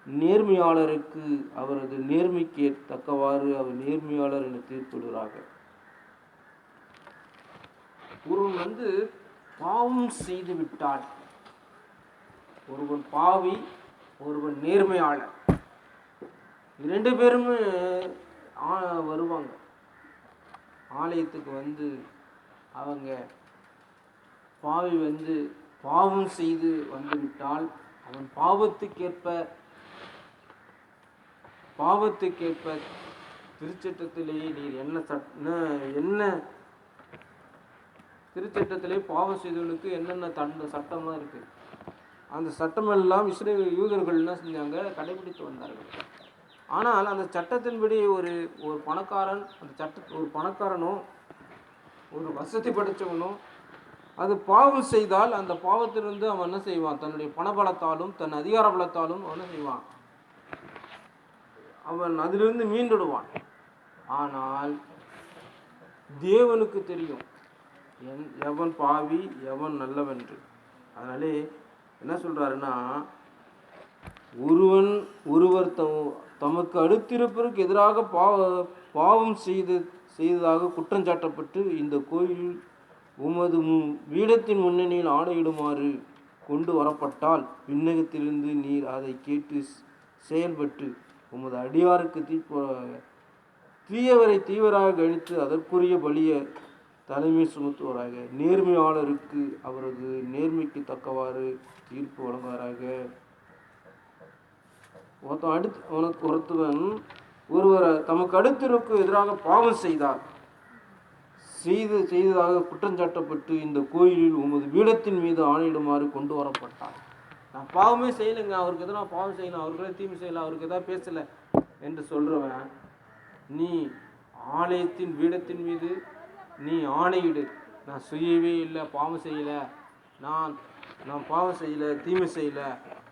நேர்மையாளருக்கு அவரது நேர்மைக்கு தக்கவாறு அவர் நேர்மையாளர் என தீர்ப்பிடுவாராக. ஒருவன் பாவம் செய்து விட்டால், ஒருவன் பாவி, ஒருவன் நேர்மையாளர், 2 பேருமே வருவாங்க ஆலயத்துக்கு. அவங்க பாவி பாவம் செய்து வந்துவிட்டால் அவன் பாவத்துக்கேற்ப திருச்சட்டத்திலேயே நீர் என்ன திருச்சட்டத்திலே பாவம் செய்தவனுக்கு என்னென்ன சட்டமாக இருக்கு, அந்த சட்டமெல்லாம் இஸ்ரேல் யூதர்கள் என்ன செஞ்சாங்க, கடைபிடித்து வந்தார்கள். ஆனால் அந்த சட்டத்தின்படி ஒரு பணக்காரன், ஒரு பணக்காரனோ ஒரு வசதி படைத்தவனோ அது பாவம் செய்தால் அந்த பாவத்திலிருந்து அவன் என்ன செய்வான், தன்னுடைய பணபலத்தாலும் தன் அதிகார பலத்தாலும் அவன் என்ன செய்வான், அவன் அதிலிருந்து மீண்டுடுவான். ஆனால் தேவனுக்கு தெரியும் எவன் பாவி எவன் நல்லவென்று. அதனாலே என்ன சொல்றாருன்னா, ஒருவர் தமக்கு அடுத்திருப்பதற்கு எதிராக பாவம் செய்ததாக குற்றஞ்சாட்டப்பட்டு இந்த கோயில் உமது வீடத்தின் முன்னணியில் ஆணையிடுமாறு கொண்டு வரப்பட்டால் விண்ணகத்திலிருந்து நீர் அதை கேட்டு செயல்பட்டு உமது அடியாருக்கு தீயவரை தீவிரமாக கணித்து அதற்குரிய பலியை தலைமை சுமத்துவாராக. நேர்மையாளருக்கு அவரது நேர்மைக்கு தக்கவாறு தீர்ப்பு வழங்குவாராக. ஒருத்தவன் ஒருவரை தமக்கு அடுத்திற்கு எதிராக பாவம் செய்ததாக குற்றஞ்சாட்டப்பட்டு இந்த கோயிலில் உமது பீடத்தின் மீது ஆணையிடுமாறு கொண்டு வரப்பட்டார். நான் பாவமே செய்யலைங்க, அவருக்கு எதனா பாவம் செய்யலாம், அவருக்கே தீமை செய்யலாம், அவருக்கு எதாவது பேசலை என்று சொல்றவன், நீ ஆலயத்தின் பீடத்தின் மீது நீ ஆணையிடு, நான் செய்யவே இல்லை, பாவம் செய்யலை, நான் பாவம் செய்யலை, தீமை செய்யலை,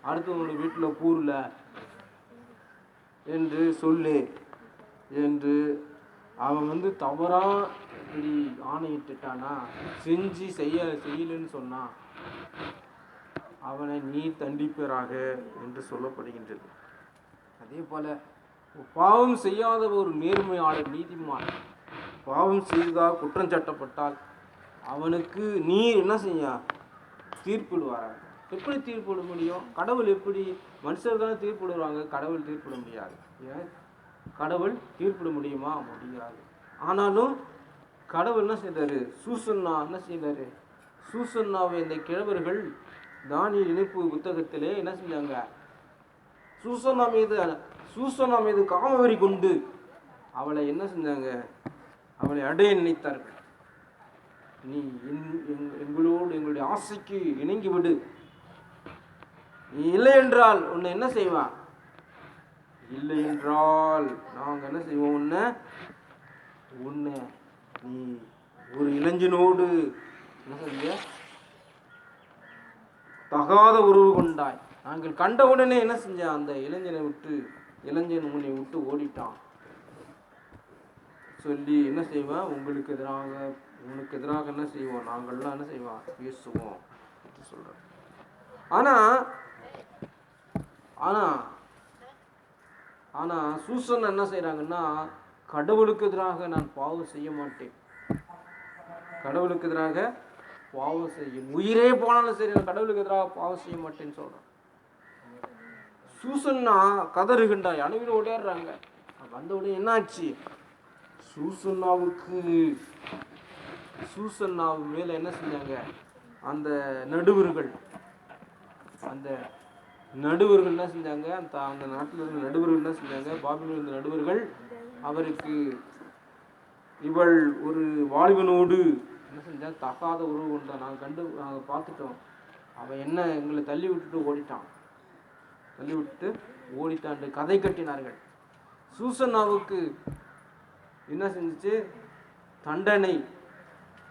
அடுத்தவங்களுடைய வீட்டில் கூறல என்று சொல்லு என்று அவன் தவறாக இப்படி ஆணையிட்டுட்டானா, செய்யலைன்னு சொன்னான், அவனை நீ தண்டிப்பராக என்று சொல்லப்படுகின்றது. அதே போல பாவம் செய்யாத ஒரு நேர்மையாளர் நீதிமான் பாவம் செய்ததாக குற்றம் சாட்டப்பட்டால் அவனுக்கு நீர் என்ன செய்ய தீர்ப்பிடுவார். எப்படி தீர்ப்பிட முடியும்? கடவுள் எப்படி? மனுஷர் தானே தீர்ப்பிடுவாங்க, கடவுள் தீர்ப்பிட முடியாது. ஏன் கடவுள் தீர்ப்பிட முடியுமா? முடியாது. ஆனாலும் கடவுள் என்ன செய்தாரு? சூசன்னாவை இந்த கிழவர்கள் தானியேல் இணைப்பு புத்தகத்திலே என்ன செஞ்சாங்க? சூசன்னா மீது காமவெறி கொண்டு அவளை என்ன செஞ்சாங்க? அவளை அடைய நினைத்தார்கள். நீ எங்களோடு எங்களுடைய ஆசைக்கு இணங்கி விடு, நீ இல்லை என்றால் உன்னை என்ன செய்வான்? இல்லை என்றால் நாங்கள் என்ன செய்வோம்? உன்னை நீ ஒரு இளைஞனோடு என்ன செஞ்ச? தகாத உறவு கொண்டாய். நாங்கள் கண்டவுடனே என்ன செஞ்ச? அந்த இளைஞன் உன்னை விட்டு ஓடிட்டான் சொல்லி என்ன செய்வான்? உனக்கு எதிராக என்ன செய்வோம்? நாங்கள்லாம் என்ன செய்வோம்? பேசுவோம் சொல்றோம். ஆனா ஆனா ஆனா சூசன் என்ன செய்யறாங்கன்னா, கடவுளுக்கு எதிராக நான் பாவம் செய்ய மாட்டேன், கடவுளுக்கு எதிராக பாவம் செய்யும், உயிரே போனாலும் சரி நான் கடவுளுக்கு எதிராக பாவம் செய்ய மாட்டேன்னு சொல்றான். சூசன்னா கதறுகின்றாய், அணுவில ஓடிடுறாங்க. வந்த உடனே என்ன ஆச்சு? சூசன்னாவு மேல என்ன செஞ்சாங்க? அந்த நடுவர்கள் என்ன செஞ்சாங்க? அந்த நாட்டில் இருந்த நடுவர்கள் என்ன செஞ்சாங்க? பாபிலோனில் இருந்த நடுவர்கள் அவருக்கு, இவள் ஒரு வாலிபனோடு என்ன செஞ்சா? தகாத உறவு கொண்டா, நாங்கள் பார்த்துட்டோம், அவன் என்ன எங்களை தள்ளி விட்டுட்டு ஓடிட்டான் கதை கட்டினார்கள். சூசன்னாவுக்கு என்ன செஞ்சிச்சு? தண்டனை,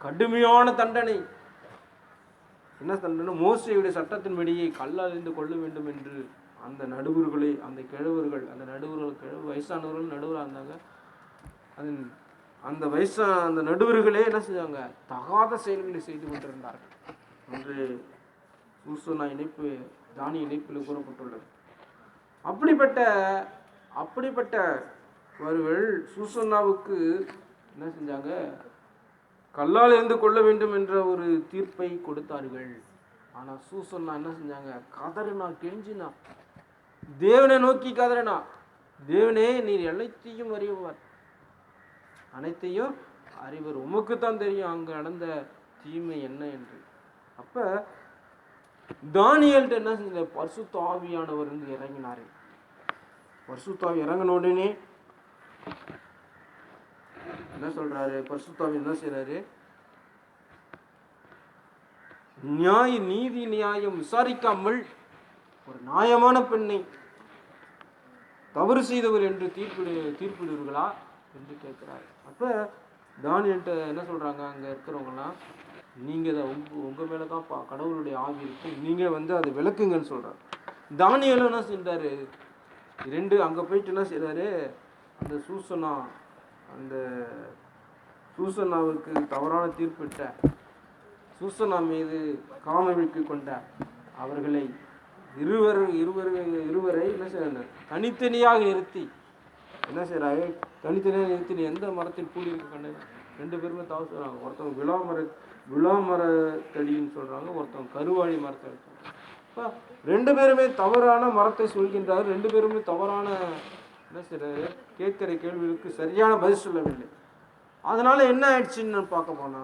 கடுமையான தண்டனை. என்ன தண்டனை? மோசேயுடைய சட்டத்தின்படியே கல்லால் எறிந்து கொள்ள வேண்டும் என்று அந்த நடுவர்களை, அந்த கிழவர்கள், வயசானவர்கள் நடுவராக இருந்தாங்க. அந்த நடுவர்களே என்ன செஞ்சாங்க? தகாத செயல்களை செய்து கொண்டிருந்தார்கள் என்று சூசன்னா தானி இணைப்பில் கூறப்பட்டுள்ளது. அப்படிப்பட்டவர்கள் சூசன்னாவுக்கு என்ன செஞ்சாங்க? கல்லால் எறிந்து கொள்ள வேண்டும் என்ற ஒரு தீர்ப்பை கொடுத்தார்கள். ஆனா சூசன்னா என்ன செஞ்சாங்க? கதறினா, கெஞ்சினா, தேவனை நோக்கி கதறினா, தேவனே நீர் அனைத்தையும் அறிவர், உமக்குத்தான் தெரியும் அங்க நடந்த தீமை என்ன என்று. அப்ப தானியேல்ட்ட என்ன செஞ்ச? பரிசுத்த ஆவியானவர் வந்து இறங்கினாரு. பரிசுத்த ஆவி இறங்கின உடனே என்ன சொல்றாரு? பரிசுத்த ஆவி என்ன செய்யறாரு? நீதி நியாயம் விசாரிக்காமல் ஒரு நியாயமான பெண்ணை தவறு செய்தவர் என்று தீர்ப்பிடுவீர்களா என்று கேட்கிறாரு. அப்ப தானியேல்ட்ட என்ன சொல்றாங்க அங்க இருக்கிறவங்கலாம்? நீங்க உங்க மேலதான் கடவுளுடைய ஆவி இருக்கு, நீங்க வந்து அதை விளக்குங்கன்னு சொல்றாரு. தானியேலும் என்ன செஞ்சாரு? அங்க போயிட்டு என்ன செய்யறாரு? அந்த சூசன்னாவுக்கு தவறான தீர்ப்பிட்ட, சூசன்னா மீது காமவிழ்க்கு கொண்ட அவர்களை இருவரை என்ன செய்யறாங்க? தனித்தனியாக நிறுத்தி என்ன செய்யறாங்க? தனித்தனியாக நிறுத்தி, எந்த மரத்தில் கூலி இருக்கு கண்ணு? 2 பேருமே தவறு சொல்றாங்க. ஒருத்தவங்க விளாமரத்தடின்னு சொல்றாங்க, ஒருத்தவங்க கருவாழி மரத்தை சொல்றாங்க. 2 பேருமே தவறான மரத்தை சொல்கின்றார். 2 பேருமே தவறான என்ன செய்யறாரு? கேட்கிற கேள்விகளுக்கு சரியான பதில் சொல்லவில்லை. அதனால என்ன ஆயிடுச்சுன்னு பார்க்க போனா,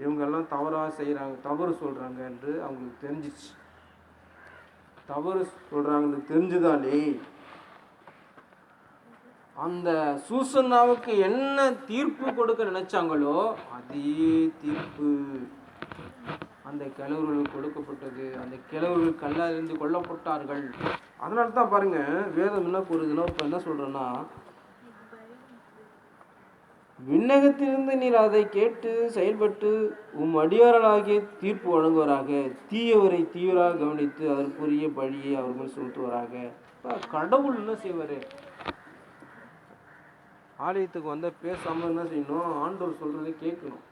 இவங்கெல்லாம் தவறாக செய்யறாங்க, தவறு சொல்றாங்க என்று அவங்களுக்கு தெரிஞ்சிச்சு. தவறு சொல்றாங்கன்னு தெரிஞ்சுதாலே அந்த சூசன்னாவுக்கு என்ன தீர்ப்பு கொடுக்க நினைச்சாங்களோ அதே தீர்ப்பு அந்த கிழவர்களுக்கு கொடுக்கப்பட்டது. அந்த கிழவர்கள் கல்லால் இருந்து கொல்லப்பட்டார்கள். அதனால தான் பாருங்க, வேதம் என்ன கூறுதுன்னா, இப்ப என்ன சொல்றேன்னா, விண்ணகத்திலிருந்து நீர் அதை கேட்டு செயல்பட்டு அடியார்களாகிய தீர்ப்பு வழங்குவராக, தீயவரை தீவிராக கவனித்து அதற்குரிய பழியை அவர்கள் செலுத்துவராக. கடவுள் என்ன செய்வாரு? ஆலயத்துக்கு வந்த பேசாம என்ன செய்யணும்? ஆண்டவர் சொல்றதை கேட்கணும்.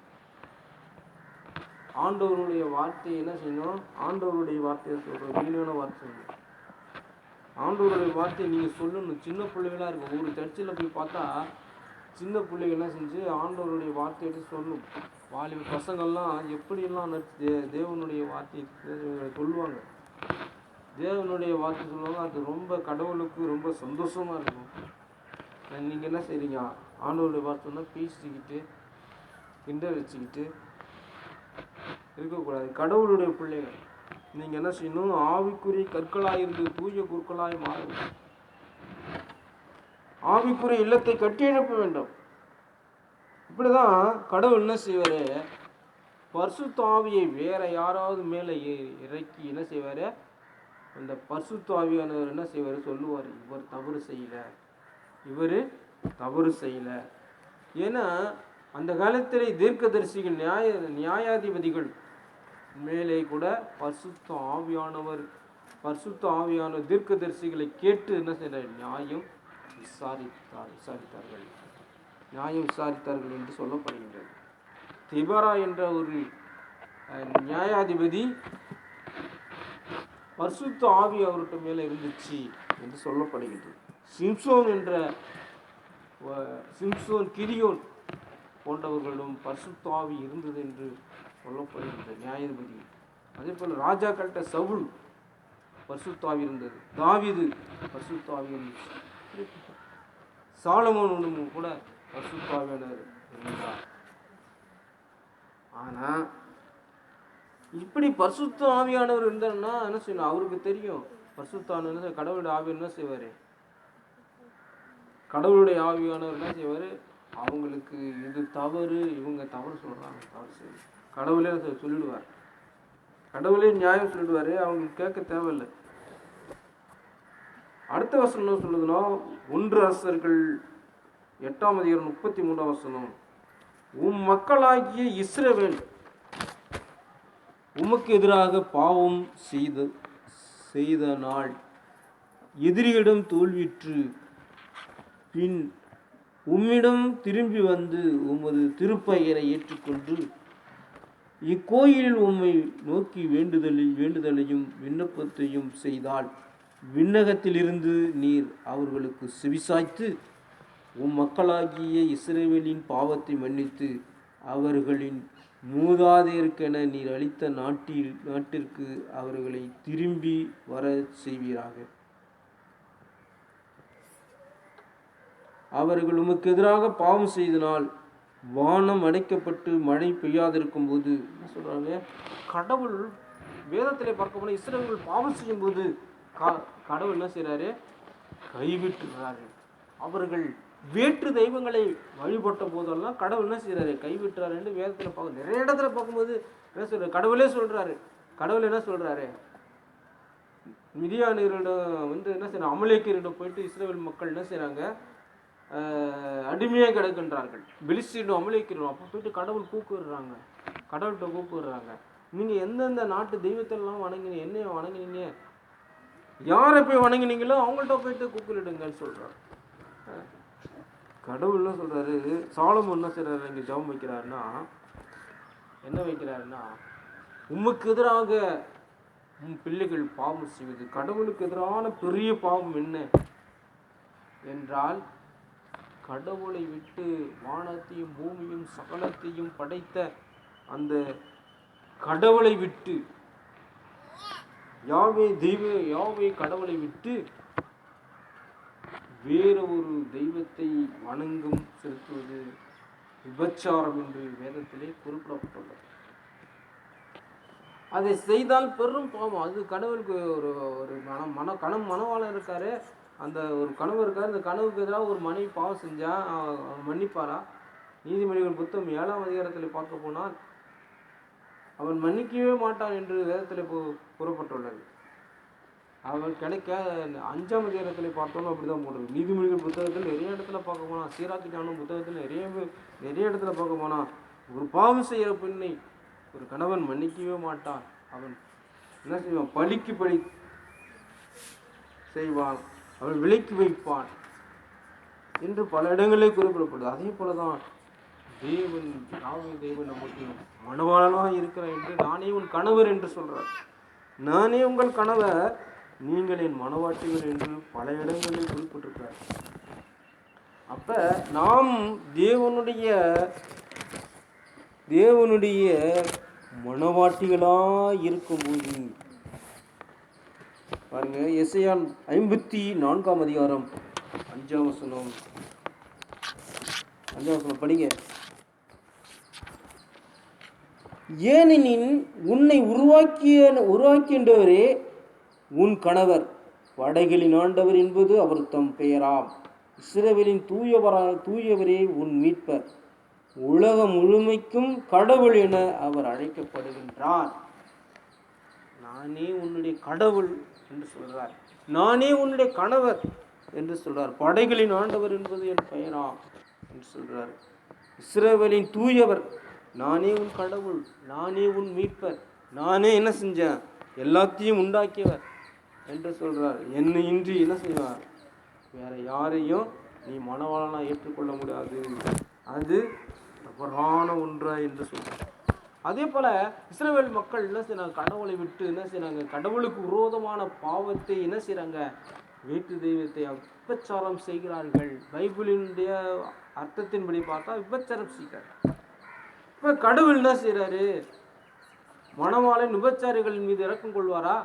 ஆண்டவருடைய வார்த்தையை என்ன செய்யணும்? ஆண்டவருடைய வார்த்தையை சொல்ற வீணான வார்த்தை சொல்லணும். ஆண்டவருடைய வார்த்தையை நீங்க சொல்லணும். சின்ன பிள்ளைகளா இருக்கும். ஒரு சர்ச்சில் போய் பார்த்தா சின்ன பிள்ளைகள் என்ன செஞ்சு ஆண்டவருடைய வார்த்தையை சொல்லணும். வாலிப பசங்கள்லாம் எப்படியெல்லாம் தேவனுடைய வார்த்தையை சொல்லுவாங்க. தேவனுடைய வார்த்தை சொல்லுவாங்க. அது ரொம்ப கடவுளுக்கு ரொம்ப சந்தோஷமா இருக்கும். நீங்கள் என்ன செய்றீங்க? ஆண்டவருடைய வார்த்தைன்னா பேசிக்கிட்டு கிண்டல் வச்சுக்கிட்டு இருக்கக்கூடாது. கடவுளுடைய பிள்ளைகள் நீங்கள் என்ன செய்யணும்? ஆவிக்குரிய கற்களாக இருந்து தூய குருக்களாய் மாறும். ஆவிக்குரிய இல்லத்தை கட்டி எழுப்ப வேண்டும். இப்படிதான் கடவுள் என்ன செய்வாரு? பரிசுத்த ஆவியை வேற யாராவது மேலே இறக்கி என்ன செய்வாரு? அந்த பரிசுத்த ஆவியானவர் என்ன செய்வாரு? சொல்லுவார், இவர் தவறு செய்யல. ஏன்னா அந்த காலத்திலே தீர்க்கதரிசிகள் நியாயாதிபதிகள் மேலே கூட பரிசுத்த ஆவியானவர் தீர்க்கதரிசிகளை கேட்டு என்ன செய்ய நியாயம் விசாரித்தார்கள் என்று சொல்லப்படுகின்றது. திபரா என்ற ஒரு நியாயாதிபதி பரிசுத்த ஆவி அவர்கிட்ட மேலே இருந்துச்சு என்று சொல்லப்படுகின்றது. சிம்சோன் கிரியோன் போன்றவர்களும் பரிசுத்த ஆவி இருந்தது என்று சொல்லப்படுகின்ற நியாயாதிபதி. அதே போல ராஜாக்கள்கிட்ட சவுல் பரிசுத்த ஆவி இருந்தது, தாவீது பரிசுத்த ஆவி இருந்துச்சு, சாலமோனும் கூட பரிசுத்த ஆவியானவர் இருந்தார். ஆனா இப்படி பரிசுத்த ஆவியானவர் இருந்தாருன்னா என்ன செய்யணும்? அவருக்கு தெரியும் பரிசுத்த ஆவியானவர் கடவுளுடைய ஆவி என்ன செய்வாரு, கடவுளுடைய ஆவியானவர் என்ன செய்வாரு, அவங்களுக்கு இது தவறு, இவங்க தவறு சொல்றாங்க, தவறு செய்யும் கடவுளே சொல்லிடுவார், கடவுளே நியாயம் சொல்லிடுவாரு, அவங்களுக்கு கேட்க தேவையில்லை. அடுத்த வசனம் என்ன சொல்லுதுன்னா, 1 அரசர்கள் 8:33 உம் மக்களாகிய இஸ்ரவேல் உமக்கு எதிராக பாவம் செய்த நாள் எதிரியிடம் தோல்விற்று பின் உம்மிடம் திரும்பி வந்து உமது திருப்பெயரை ஏற்றுக்கொண்டு இக்கோயிலில் உம்மை நோக்கி வேண்டுதலையும் விண்ணப்பத்தையும் செய்தால் விண்ணகத்திலிருந்து நீர் அவர்களுக்கு செவிசாய்த்து உம் மக்களாகிய இஸ்ரவேலின் பாவத்தை மன்னித்து அவர்களின் மூதாதையருக்கென நீர் அளித்த நாட்டிற்கு அவர்களை திரும்பி வர செய்வீராக. அவர்கள் உமக்கு எதிராக பாவம் செய்தனால் வானம் அடைக்கப்பட்டு மழை பெய்யாதிருக்கும் போது என்ன சொல்றாங்க, கடவுள் வேதத்திலே பார்க்க போனா இஸ்ரவேல் பாவம் செய்யும் போது கடவுள் என்ன செய்யறாரு, கைவிட்டுறாரு. அவர்கள் வேற்று தெய்வங்களை வழிபட்ட போதெல்லாம் கடவுள் என்ன செய்யறாரு, கைவிட்டுறாரு என்று வேதத்துல பார்க்க நிறைய இடத்துல பார்க்கும்போது என்ன சொல்றாரு, கடவுளே சொல்றாரு. கடவுள் என்ன சொல்றாரு, மிதியானியரிடம் என்ன செய்யறாங்க, அமலேக்கியரிடம் போயிட்டு இஸ்ரவேல் மக்கள் என்ன செய்யறாங்க, அடிமையாக கிடக்கின்றார்கள். பெலிஸ்தீனும் அமலேக்கியரும் அப்போ போயிட்டு கடவுள் கூப்பிடுறாங்க, கடவுள்கிட்ட கூப்பிடுறாங்க, நீங்க எந்தெந்த நாட்டு தெய்வத்தெல்லாம் வணங்கினீங்க, என்ன வணங்கினீங்க, யாரை போய் வணங்கினீங்களோ அவங்கள்ட்ட போயிட்டு கூப்பிடுங்கன்னு சொல்றாரு. கடவுள் என்ன சொல்றாரு, சாலமோன் என்ன செய்றாரு, இங்க ஜெபம் வைக்கிறாருன்னா என்ன வைக்கிறாருன்னா, உமக்கு எதிராக உம் பிள்ளைகள் பாவம் செய்வது, கடவுளுக்கு எதிரான பெரிய பாவம் என்ன என்றால், கடவுளை விட்டு வானத்தையும் பூமியும் சகலத்தையும் படைத்த அந்த கடவுளை விட்டு யாவே கடவுளை விட்டு வேற ஒரு தெய்வத்தை வணங்கும் செலுத்துவது விபச்சாரம் என்று வேதத்திலே குறிப்பிடப்பட்டுள்ளது. அதை செய்தால் பெரும் பாவம். அது கடவுளுக்கு ஒரு மனவாளம் இருக்காரு, அந்த ஒரு கனவு இருக்காரு, அந்த கனவுக்கு எதிராக ஒரு மனைவி பாவம் செஞ்சா மன்னிப்பாரா? நீதிமொழிகள் புத்தகம் 7ஆம் அதிகாரத்தில் பார்க்க போனால் அவன் மன்னிக்கவே மாட்டான் என்று வேதத்தில் கூறப்பட்டுள்ளது. அவன் கிடைக்க 5ஆம் அதிகாரத்தில் பார்த்தோம்னா அப்படிதான் போடுறது. நீதிமொழிகள் புத்தகத்தில் நிறைய இடத்துல பார்க்க போனா, சீராக்கு ஞானம் புத்தகத்தில் நிறைய இடத்துல பார்க்க போனா, ஒரு பாவம் செய்கிற பெண்ணை ஒரு கணவன் மன்னிக்கவே மாட்டான், அவன் என்ன செய்வான், பழிக்கு பழி செய்வான், அவன் விலைக்கு வைப்பான் என்று பல இடங்களிலே குறிப்பிடப்படுது. அதே போலதான் தேவன் நமக்கு மனவாளனாக இருக்கிறான் என்று, நானே உன் கணவர் என்று சொல்றார். நானே உங்கள் கணவர், நீங்கள் என் மனவாட்டிகள் என்று பல இடங்களில் குறிப்பிட்டிருக்கிறார். அப்ப நாம் தேவனுடைய மனவாட்டிகளா இருக்கும்போது பாருங்க, எசேயா 54ஆம் அதிகாரம் 5ஆம் வசனம் படிங்க. ஏனெனில் உன்னை உருவாக்கின்றவரே உன் கணவர், படைகளின் ஆண்டவர் என்பது அவர் தம் பெயராம். இஸ்ரவேலின் தூயவரே உன் மீட்பர், உலகம் முழுமைக்கும் கடவுள் என அவர் அழைக்கப்படுகின்றார். நானே உன்னுடைய கடவுள் என்று சொல்றார், நானே உன்னுடைய கணவர் என்று சொல்றார், படைகளின் ஆண்டவர் என்பது என் பெயராம் என்று சொல்றார். இஸ்ரவேலின் தூயவர், நானே உன் கடவுள், நானே உன் மீட்பர், நானே என்ன செஞ்சேன், எல்லாத்தையும் உண்டாக்கியவர் என்று சொல்றார். என்னை இன்றி என்ன செய்வார், வேற யாரையும் நீ மணவாளனா ஏற்றுக்கொள்ள முடியாது, அது தவறான ஒன்றா என்று சொல்றார். அதே போல இஸ்ரவேல் மக்கள் என்ன செய்யறாங்க, கடவுளை விட்டு என்ன செய்யறாங்க, கடவுளுக்கு விரோதமான பாவத்தை என்ன செய்யறாங்க, வீட்டு தெய்வத்தை விபச்சாரம் செய்கிறார்கள். பைபிளினுடைய அர்த்தத்தின்படி பார்த்தா விபச்சாரம் செய்கிறார். இப்ப கடவுள் என்ன செய்யறாரு, மணவாளன் விபச்சாரிகளின் மீது இறக்கம் கொள்வாரா?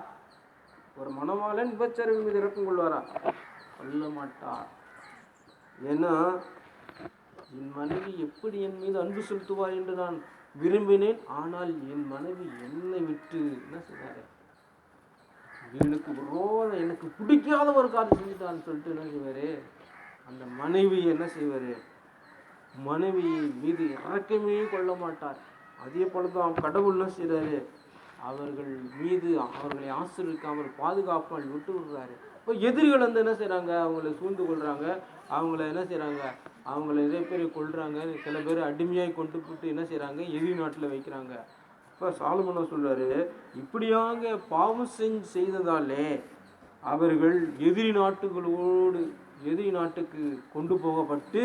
ஒரு மணவாளன் விபச்சாரிகள் மீது இறக்கம் கொள்வாரா? கொள்ள மாட்டார். ஏன்னா என் மனைவி எப்படி என் மீது அன்பு செலுத்துவார் என்று நான் விரும்பினேன், ஆனால் என் மனைவி என்னை விட்டு என்ன செய்வாரு, எனக்கு விரோதம், எனக்கு பிடிக்காத ஒரு காரியம் செஞ்சுட்டான்னு சொல்லிட்டு என்ன செய்வாரு, அந்த மனைவி என்ன செய்வாரு, மனைவி மீது இறக்கமே கொள்ள மாட்டார். அதே போலதான் கடவுள் என்ன செய்யறாரு, அவர்கள் மீது அவர்களை ஆசிரியக்காமல் பாதுகாப்பால் விட்டு விடுறாரு. இப்போ எதிரிகள் வந்து என்ன செய்யறாங்க, அவங்கள சூழ்ந்து கொள்றாங்க, அவங்கள என்ன செய்யறாங்க, அவங்கள நிறைய பேர் கொள்றாங்க, சில பேர் அடிமையாய் கொண்டு போட்டு என்ன செய்யறாங்க, எதிரி நாட்டில் வைக்கிறாங்க. இப்போ சாலமோன் சொல்றாரு, இப்படியாக பாவம் செய்ததாலே அவர்கள் எதிரி நாட்டுக்கு கொண்டு போகப்பட்டு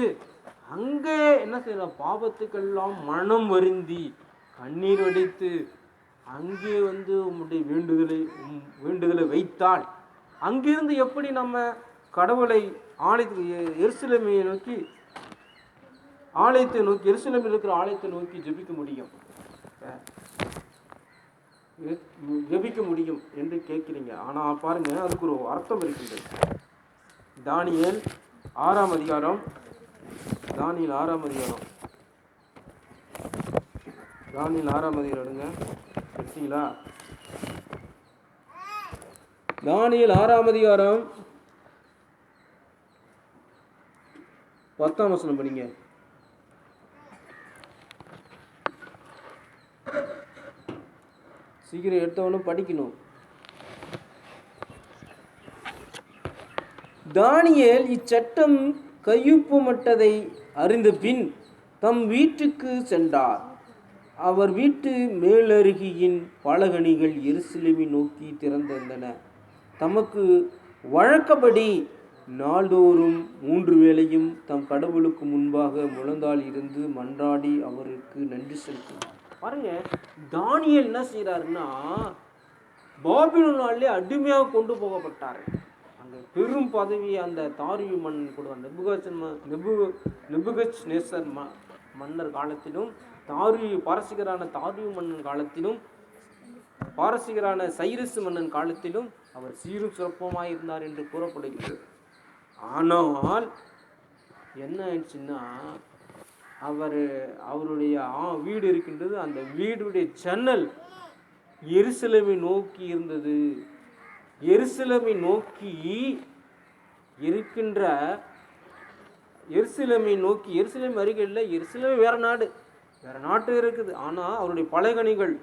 அங்கே என்ன செய்யற, பாவத்துக்கெல்லாம் மனம் வருந்தி கண்ணீர் வடித்து அங்கே வந்து உம்முடைய வேண்டுதலை வைத்தால், அங்கிருந்து எப்படி நம்ம கடவுளை எருசலேமை நோக்கி எருசலேமில் இருக்கிற ஆலயத்தை நோக்கி ஜெபிக்க முடியும் என்று கேட்கிறீங்க. ஆனா பாருங்க, அதுக்கு ஒரு அர்த்தம் இருக்கின்றது. தானியேல் 6ஆம் அதிகாரம் எடுங்க, எடுத்தீங்களா? தானியேல் 6ஆம் அதிகாரம் 10ஆம் வசனம் படிங்க. சீக்கிரம் எடுத்தவனும் படிக்கணும். தானியேல் இச்சட்டம் கையொப்பமிட்டதை அறிந்த பின் தம் வீட்டுக்கு சென்றார். அவர் வீட்டு மேலருகியின் பலகணிகள் எருசலேமை நோக்கி திறந்திருந்தன. தமக்கு வழக்கப்படி நாள்தோறும் 3 வேளையும் தம் கடவுளுக்கு முன்பாக முழந்தாள் இருந்து மன்றாடி அவருக்கு நன்றி செலுத்தினார். பாருங்க, தானியேல் என்ன செய்யறாருன்னா, பாபிலோன் நாளிலே அடிமையாக கொண்டு போகப்பட்டார். அந்த பெரும் பதவி அந்த தாரியு மன்னன் கொடுவார். நெபுகத்நேசர் மன்னர் காலத்திலும், பாரசீகரான தாரியு மன்னன் காலத்திலும், பாரசீகரான சைரஸ் மன்னன் காலத்திலும் அவர் சீரும் சிறப்புமாய் இருந்தார் என்று கூறப்படுகிறது. ஆனால் என்ன ஆயிடுச்சுன்னா, அவருடைய வீடு இருக்கின்றது, அந்த வீடுடைய ஜன்னல் எருசலேமை நோக்கி இருந்தது. எருசலேமை நோக்கி இருக்கின்ற எருசலேம் அருகில், எருசலேம் வேற நாட்டு இருக்குது, ஆனால் அவருடைய பலகணிகள்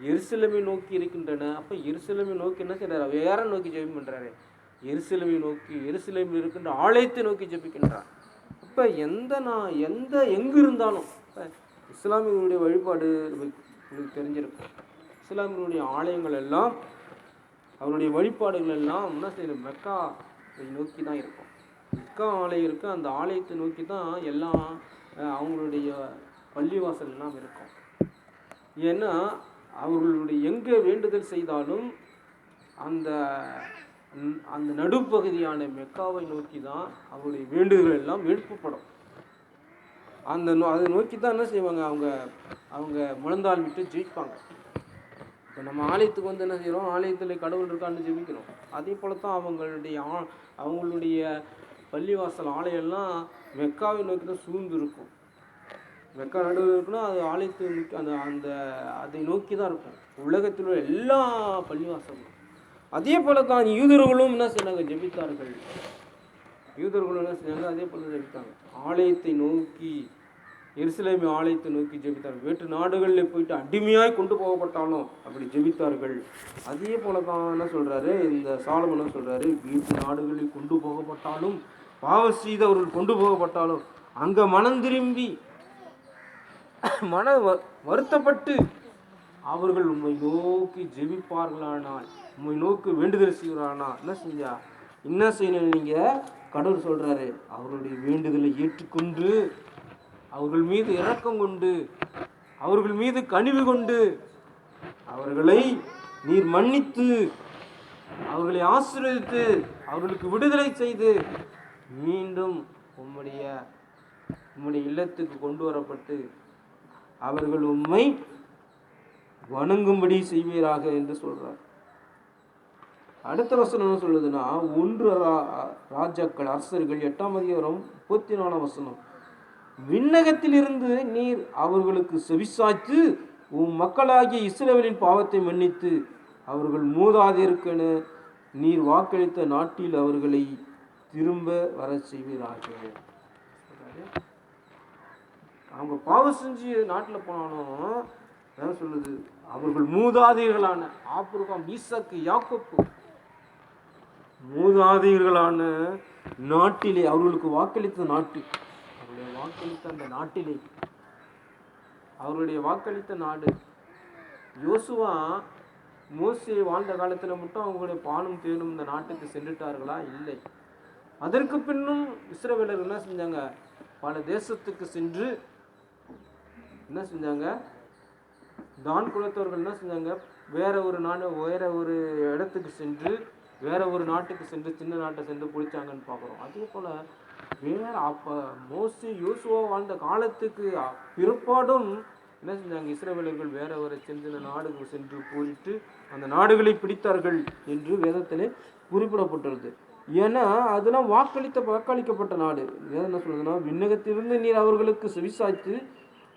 எருசலேமை நோக்கி இருக்கின்றன. அப்போ எருசலேமை நோக்கி என்ன செய்யறாரு, வேற நோக்கி ஜெபம் பண்றாரு, எருசலேமை நோக்கி, எருசலேமில் இருக்கின்ற ஆலயத்தை நோக்கி ஜெபிக்கின்றார். இப்போ எங்கு இருந்தாலும், இப்போ இஸ்லாமியர்களுடைய வழிபாடு உங்களுக்கு தெரிஞ்சிருக்கும். இஸ்லாமியர்களுடைய ஆலயங்கள் எல்லாம், அவருடைய வழிபாடுகள் எல்லாம் என்ன செய்யணும், மெக்காவை நோக்கி தான் இருக்கும். மெக்கா ஆலயம் இருக்கு, அந்த ஆலயத்தை நோக்கி தான் எல்லாம் அவங்களுடைய பள்ளிவாசல் எல்லாம் இருக்கும். ஏன்னா அவர்களுடைய எங்கே வேண்டுதல் செய்தாலும் அந்த நடுப்பகுதியான மெக்காவை நோக்கி தான் அவருடைய வேண்டுதல் எல்லாம் எழுப்பப்படும். அதை நோக்கி தான் என்ன செய்வாங்க, அவங்க முழந்தாள் விட்டு ஜெயிப்பாங்க. இப்போ நம்ம ஆலயத்துக்கு வந்து என்ன செய்கிறோம், ஆலயத்தில் கடவுள் இருக்கான்னு ஜெபிக்கிறோம். அதே போல தான் அவங்களுடைய பள்ளிவாசல் ஆலயம்லாம் மெக்காவை நோக்கி தான் சூழ்ந்து இருக்கும். மெக்கா நடுவில் இருக்குன்னா அது ஆலயத்தை நோக்கி அதை நோக்கி தான் இருக்கும் உலகத்தில் உள்ள எல்லா பள்ளிவாசலும். அதே போல தான் யூதர்களும் என்ன செய்றாங்க, ஜெபித்தார்கள். யூதர்களும் என்ன செஞ்சாங்க, அதே போல ஜெபித்தாங்க. ஆலயத்தை நோக்கி, எருசலேம் ஆலயத்தை நோக்கி ஜெபித்தார்கள். வேற்று நாடுகளில் போயிட்டு அடிமையாய் கொண்டு போகப்பட்டாலும் அப்படி ஜெபித்தார்கள். அதே போல தான் என்ன சொல்றாரு, இந்த சாலமோன் சொல்றாரு, வீட்டு நாடுகளில் கொண்டு போகப்பட்டாலும், பாவம் செய்தவர்கள் கொண்டு போகப்பட்டாலும் அங்க மனம் திரும்பி மன வருத்தப்பட்டு அவர்கள் உம்மை நோக்கி ஜெபிப்பார்களானால், உம்மை நோக்கி வேண்டுதல் செய்வார்களானால் என்ன செய்யணும்? நீங்க கடவுள் சொல்றாரு, அவர்களுடைய வேண்டுதலை ஏற்றுக்கொண்டு அவர்கள் மீது இரக்கம் கொண்டு அவர்கள் மீது கனிவு கொண்டு அவர்களை நீர் மன்னித்து அவர்களை ஆசீர்வதித்து அவர்களுக்கு விடுதலை செய்து மீண்டும் உம்முடைய இல்லத்துக்கு கொண்டு வரப்பட்டு அவர்கள் உம்மை வணங்கும்படி செய்வீராக என்று சொல்றார். அடுத்த வசனம் என்ன சொல்லுதுன்னா, 1 ராஜாக்கள் அரசர்கள் 8ஆம் அதிகாரம் 34ஆம் வசனம். விண்ணகத்திலிருந்து நீர் அவர்களுக்கு செவிசாய்த்து உம் மக்களாகிய இஸ்ரவேலின் பாவத்தை மன்னித்து அவர்கள் மூதாதையருக்கென நீர் வாக்களித்த நாட்டில் அவர்களை திரும்ப வர செய்வீராக. அவங்க பாவம் செஞ்சு நாட்டில் போனாலும் என்ன சொல்லுது? அவர்கள் மூதாதையர்களான ஆபிரகாம், ஈசாக்கு, யாக்கோப்பு மூதாதையர்களான நாட்டிலே அவர்களுக்கு வாக்களித்த நாட்டு, அவருடைய வாக்களித்த அந்த நாட்டிலே, அவருடைய வாக்களித்த நாடு. யோசுவா மோசே வாழ்ந்த காலத்தில் மட்டும் அவங்களுடைய பாலும் தேனும் இந்த நாட்டுக்கு சென்றுட்டார்களா? இல்லை. அதற்கு பின்னும் இஸ்ரவேலர் என்ன செஞ்சாங்க? பல தேசத்துக்கு சென்று என்ன செஞ்சாங்க? தான் குலத்தவர்கள் என்ன செஞ்சாங்க? வேற ஒரு இடத்துக்கு சென்று வேற ஒரு நாட்டுக்கு சென்று சின்ன நாட்டை சென்று பிடிச்சாங்கன்னு பார்க்குறோம். அதே போல் வேற மோசே யோசுவா வாழ்ந்த காலத்துக்கு பிற்பாடும் என்ன செஞ்சாங்க? இஸ்ரவேலர்கள் வேற ஒரு சின்ன நாடுகள் சென்று போயிட்டு அந்த நாடுகளை பிடித்தார்கள் என்று வேதத்திலே குறிப்பிடப்பட்டுள்ளது. ஏன்னா அதெல்லாம் வாக்களிக்கப்பட்ட நாடு. வேதம் என்ன சொல்றதுன்னா, விண்ணகத்திலிருந்து நீர் அவர்களுக்கு செவிசாய்த்து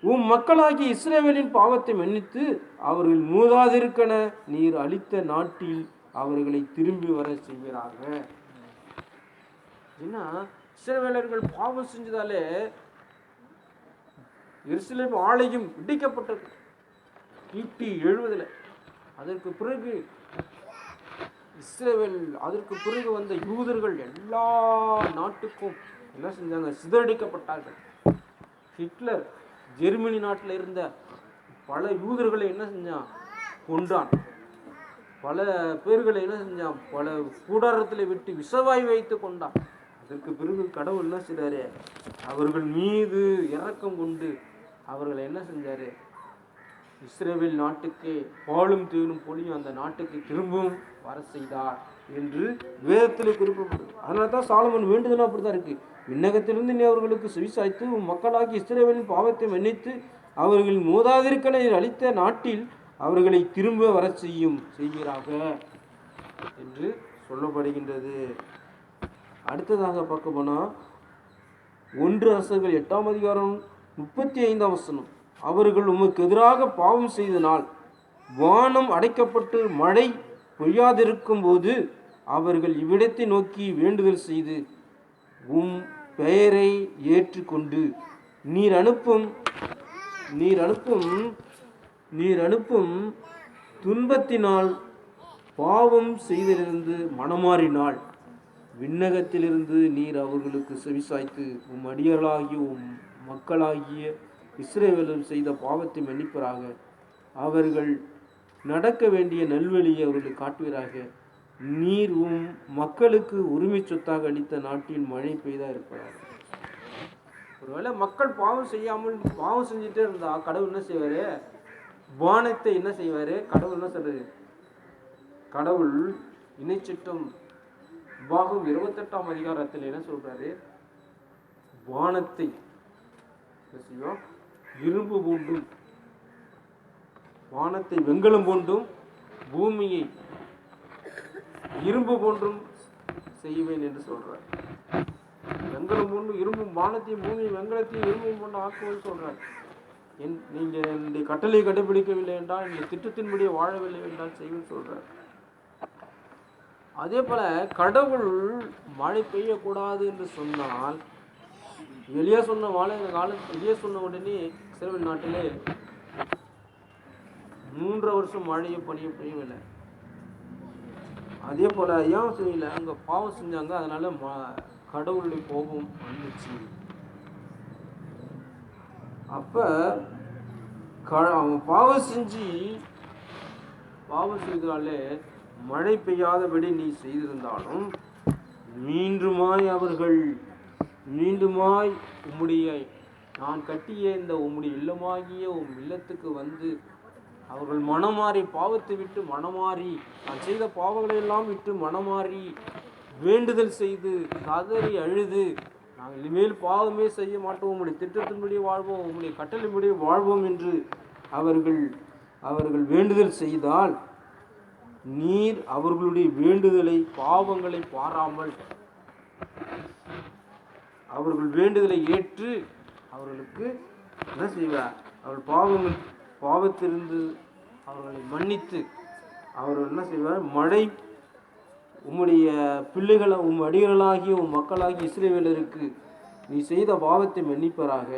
உம் மக்களாகிய இஸ்ரவேலின் பாவத்தை மன்னித்து அவர்கள் மூதாதிருக்கென நீர் அளித்த நாட்டில் அவர்களை திரும்பி வர செய்வீராக. ஏன்னா இஸ்ரவேலர்கள் பாவம் செஞ்சதாலே எருசலேம் ஆலயம் இடிக்கப்பட்டது கிபி 70. அதற்கு பிறகு அதற்கு பிறகு வந்த யூதர்கள் எல்லா நாட்டுக்கும் என்ன செஞ்சாங்க? சிதறடிக்கப்பட்டார்கள். ஹிட்லர் ஜெர்மனி நாட்டில் இருந்த பல யூதர்களை என்ன செஞ்சான்? கொண்டான். பல பேர்களை என்ன செஞ்சான்? பல கூடாரத்தில் விட்டு விஷவாய் வைத்து கொண்டான். அதற்கு பிறகு கடவுள் என்ன செய்தாரு? அவர்கள் மீது இரக்கம் கொண்டு அவர்களை என்ன செஞ்சாரு? இஸ்ரவேல் நாட்டுக்கு பாலும் தேனும் பொழியும் அந்த நாட்டுக்கு திரும்பவும் வர செய்தார் என்று வேதத்தில் குறிப்பிடப்படுது. அதனால தான் சாலமோன் வேண்டுதலும் அப்படித்தான் இருக்கு. விண்ணகத்திலிருந்து நீ அவர்களுக்கு செவிசாய்த்து மக்களாகி இஸ்ரவேலின் பாவத்தை மன்னித்து அவர்கள் மூதாதிருக்கென அளித்த நாட்டில் அவர்களை திரும்ப வர செய்வீராக என்று சொல்லப்படுகின்றது. அடுத்ததாக பார்க்க போனா 1 அரசர்கள் 8ஆம் அதிகாரம் 35ஆம் வசனம். அவர்கள் உமக்கு எதிராக பாவம் செய்தனால் வானம் அடைக்கப்பட்டு மழை பொய்யாதிருக்கும் போது அவர்கள் இவ்விடத்தை நோக்கி வேண்டுதல் செய்து உம் பெயரை ஏற்றுக்கொண்டு நீர் அனுப்பும் துன்பத்தினால் பாவம் செய்திருந்து மனமாறினாள். விண்ணகத்திலிருந்து நீர் அவர்களுக்கு செவிசாய்த்து உம் அடியார்களாகிய உம் மக்களாகிய இஸ்ரவேலர் செய்த பாவத்தை மன்னிப்பராக. அவர்கள் நடக்க வேண்டிய நல்வழியை அவர்களுக்கு காட்டுவீராக. நீர் உம் மக்களுக்கு உரிமை சொத்தாக அளித்த நாட்டில் மழை பெய்தா இருப்பதாக. ஒருவேளை மக்கள் பாவம் செஞ்சுட்டே இருந்தா கடவுள் என்ன செய்வாரு? வானத்தை என்ன செய்வாரு? கடவுள் என்ன சொல்றாரு? கடவுள் இணைச்சிட்டம் பாகம் 28ஆம் அதிகாரத்தில் என்ன சொல்றாரு? வானத்தை இரும்பு போன்றும் வானத்தை வெண்கலம் போன்றும் பூமியை இரும்பு போன்றும் செய்வேன் என்று சொல்றார். வெண்கலம் போன்றும் இரும்பும் வானத்தையும் பூமியை வெண்கலத்தையும் இரும்பும் போன்று ஆக்குவது சொல்றார். நீங்க என்னுடைய கட்டளை கடைபிடிக்கவில்லை என்றால், நீங்க திட்டத்தின்படியே வாழவில்லை என்றால் செய்வேன் சொல்றார். அதே போல கடவுள் மழை பெய்யக்கூடாது என்று சொன்னால், எலியா சொன்ன எலியா சொன்ன உடனே இஸ்ரவேல் நாட்டிலே 3 வருஷம் மழையை பனியை பெய்யவில்லை. அதே போல ஏன் செய்யல? அங்க பாவம் செஞ்சாங்க, அதனால கடவுளுடைய கோபம் வந்துச்சு. அப்ப அவன் பாவம் செய்தாலே மழை பெய்யாதபடி நீ செய்திருந்தாலும் மீண்டுமாய் உம்முடைய நான் கட்டிய இந்த உம்முடைய இல்லமாகிய இல்லத்துக்கு வந்து அவர்கள் மனமாறி பாவத்தை விட்டு மனமாறி நான் செய்த பாவங்களை எல்லாம் விட்டு மனமாறி வேண்டுதல் செய்து கதறி அழுது நாங்கள் இனிமேல் பாவமே செய்ய மாட்டோம், உம்முடைய திட்டத்தின்படி வாழ்வோம், உம்முடைய கட்டளைப்படி வாழ்வோம் என்று அவர்கள் வேண்டுதல் செய்தால் நீர் அவர்களுடைய வேண்டுதலை பாவங்களை பாராமல் அவர்கள் வேண்டுதலை ஏற்று அவர்களுக்கு என்ன செய்வார்? அவர்கள் பாவத்திலிருந்து அவர்களை மன்னித்து அவர்கள் என்ன செய்வார்? மழை உம்முடைய பிள்ளைகளை அடிகளாகிய மக்களாகிய இஸ்ரவேலருக்கு நீ செய்த பாவத்தை மன்னிப்பராக,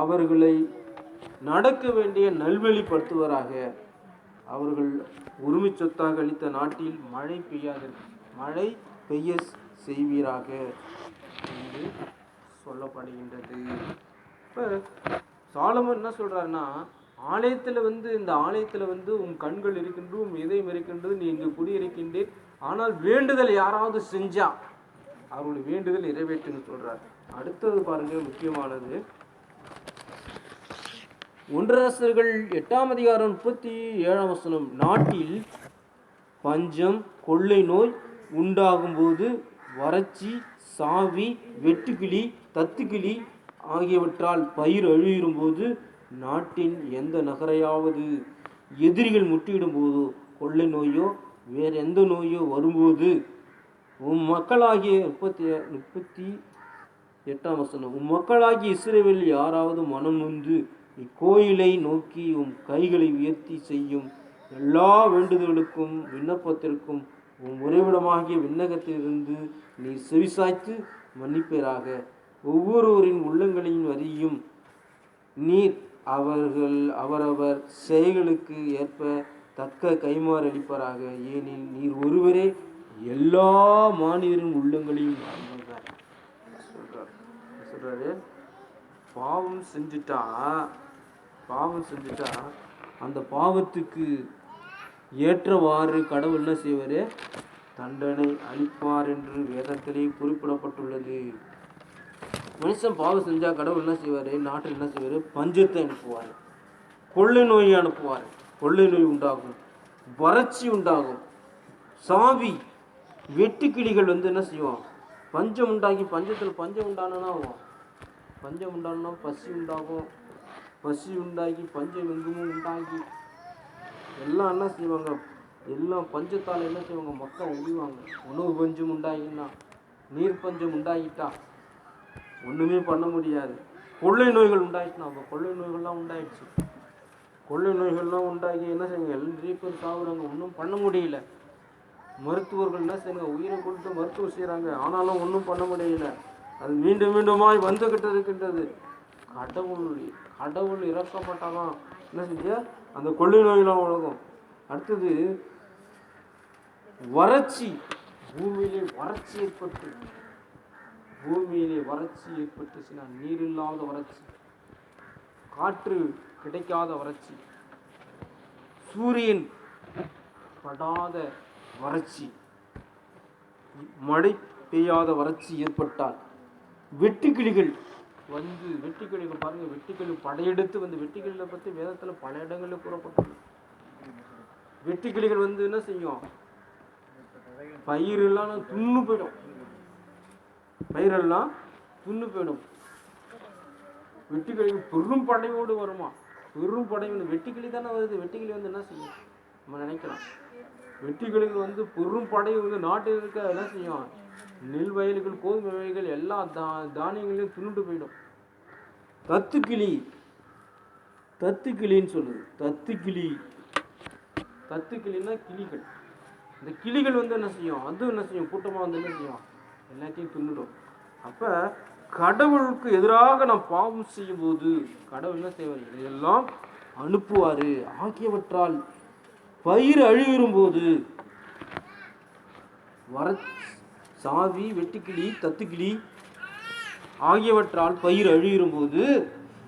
அவர்களை நடக்க வேண்டிய நல்வழிப்படுத்துவராக, அவர்கள் உரிமை சொத்தாக அளித்த நாட்டில் மழை பெய்ய செய்வீராக என்று சொல்லப்படுகின்றது. இப்போ சாலமன் என்ன சொல்றாருன்னா, இந்த ஆலயத்தில் உன் கண்கள் இருக்கின்றது, உன் இதயம் இருக்கின்றது, நீ இங்கு குடியிருக்கின்றேன், ஆனால் வேண்டுதல் யாராவது செஞ்சா அவர்களுடைய வேண்டுதல் நிறைவேற்றுன்னு சொல்றார். அடுத்தது பாருங்க, முக்கியமானது 1 அரசர்கள் 8ஆம் அதிகாரம் 37ஆம் வசனம். நாட்டில் பஞ்சம் கொள்ளை நோய் உண்டாகும் போது வறட்சி சாவி வெட்டுக்கிளி தத்துக்கிளி ஆகியவற்றால் பயிர் அழியும் போது நாட்டின் எந்த நகரையாவது எதிரிகள் முட்டியிடும் போதோ கொள்ளை நோயோ வேறு எந்த நோயோ வரும்போது உம் மக்களாகிய 38ஆம் வசனம், உம் மக்களாகிய இஸ்ரவேல் யாராவது மனம் நொந்து இக்கோயிலை நோக்கி உம் கைகளை உயர்த்தி செய்யும் எல்லா வேண்டுதலுக்கும் விண்ணப்பத்திற்கும் உம் உறைவிடமாகிய விண்ணகத்திலிருந்து நீ செவிசாய்த்து மன்னிப்பீராக, ஒவ்வொருவரின் உள்ளங்களையும் அறியும் நீர் அவரவர் செயல்களுக்கு ஏற்ப தக்க கைமாறு அளிப்பாராக, ஏனில் நீர் ஒருவரே எல்லா மாநிலரின் உள்ளங்களையும் அறிந்தார் சொல்றாரு. பாவம் செஞ்சுட்டா அந்த பாவத்துக்கு ஏற்றவாறு கடவுள் என்ன செய்வாரு? தண்டனை அளிப்பார் என்று வேதத்திலே குறிப்பிடப்பட்டுள்ளது. மனுஷன் பாவம் செஞ்சா கடவுள் என்ன செய்வாரு? நாட்டில் என்ன செய்வாரு? பஞ்சத்தை அனுப்புவார், கொள்ளை நோயை அனுப்புவார், கொள்ளை நோய் உண்டாகும், வறட்சி உண்டாகும், சாவி வெட்டுக்கிளிகள் என்ன செய்வோம்? பஞ்சம் உண்டாகி பஞ்சம் உண்டானா பசி உண்டாகும், பசி உண்டாகி பஞ்சம் எங்குமும் உண்டாகி எல்லாம் என்ன செய்வாங்க? எல்லாம் பஞ்சத்தால் என்ன செய்வாங்க? மக்கள் ஒழிவாங்க. உணவு பஞ்சம் உண்டாகினா, நீர் பஞ்சம் உண்டாகிட்டா ஒன்றுமே பண்ண முடியாது. கொள்ளை நோய்கள் உண்டாயிடுச்சுனா, கொள்ளை நோய்கள்லாம் உண்டாயிடுச்சு, கொள்ளை நோய்கள்லாம் உண்டாகி என்ன செய்யுங்க? நிறைய பேர் சாகுறாங்க, ஒன்றும் பண்ண முடியல. மருத்துவர்கள் என்ன செய்யுங்க? உயிரை கொடுத்து மருத்துவம் செய்கிறாங்க, ஆனாலும் ஒன்றும் பண்ண முடியல. அது மீண்டுமாய் வந்துகிட்டு இருக்கின்றது. கடவுள் இறக்கப்பட்டாதான் என்ன செஞ்ச? அந்த கொள்ளை நோயெல்லாம் உலகம். அடுத்தது வறட்சி, பூமியிலே வறட்சி ஏற்பட்டுச்சுன்னா, நீர் இல்லாத வறட்சி, காற்று கிடைக்காத வறட்சி, சூரியன் படாத வறட்சி, மழை பெய்யாத வறட்சி ஏற்பட்டால், வெட்டுக்கிளிகள் பாருங்க, வெட்டுக்கிளி படையெடுத்து வெட்டுக்கிளிகளை பற்றி வேதத்தில் பல இடங்களில் கூறப்பட்டுள்ளது. வெட்டுக்கிளிகள் என்ன செய்யும்? பயிரெல்லாம் துண்ணு போயிடும். வெட்டுக்கிளிகள் பெரும் படையோடு வருமா? பெரும் படை வெட்டுக்கிளி தானே வருது. வெட்டுக்கிளி என்ன செய்யும்? நம்ம நினைக்கலாம், வெட்டுக்கிளிகள் பெரும் படை நாட்டில் இருக்க என்ன செய்யும்? நெல் வயல்கள், கோதுமை வயல்கள் எல்லா தானியங்களையும் துணுட்டு போயிடும். தத்துக்கிளின்னு சொல்லுது. தத்துக்கிளின்னா கிளிகள். இந்த கிளிகள் என்ன செய்யும்? அது என்ன செய்யும்? கூட்டமாக என்ன செய்யும்? எல்லாத்தையும் துண்ணிடும். அப்போ கடவுளுக்கு எதிராக நாம் பாவம் செய்யும் போது கடவுள் என்ன செய்வார்? இதையெல்லாம் அனுப்புவார். ஆகியவற்றால் பயிர் அழிவிடும் போது சாவி வெட்டுக்கிளி தத்துக்கிளி ஆகியவற்றால் பயிர் அழியும் போது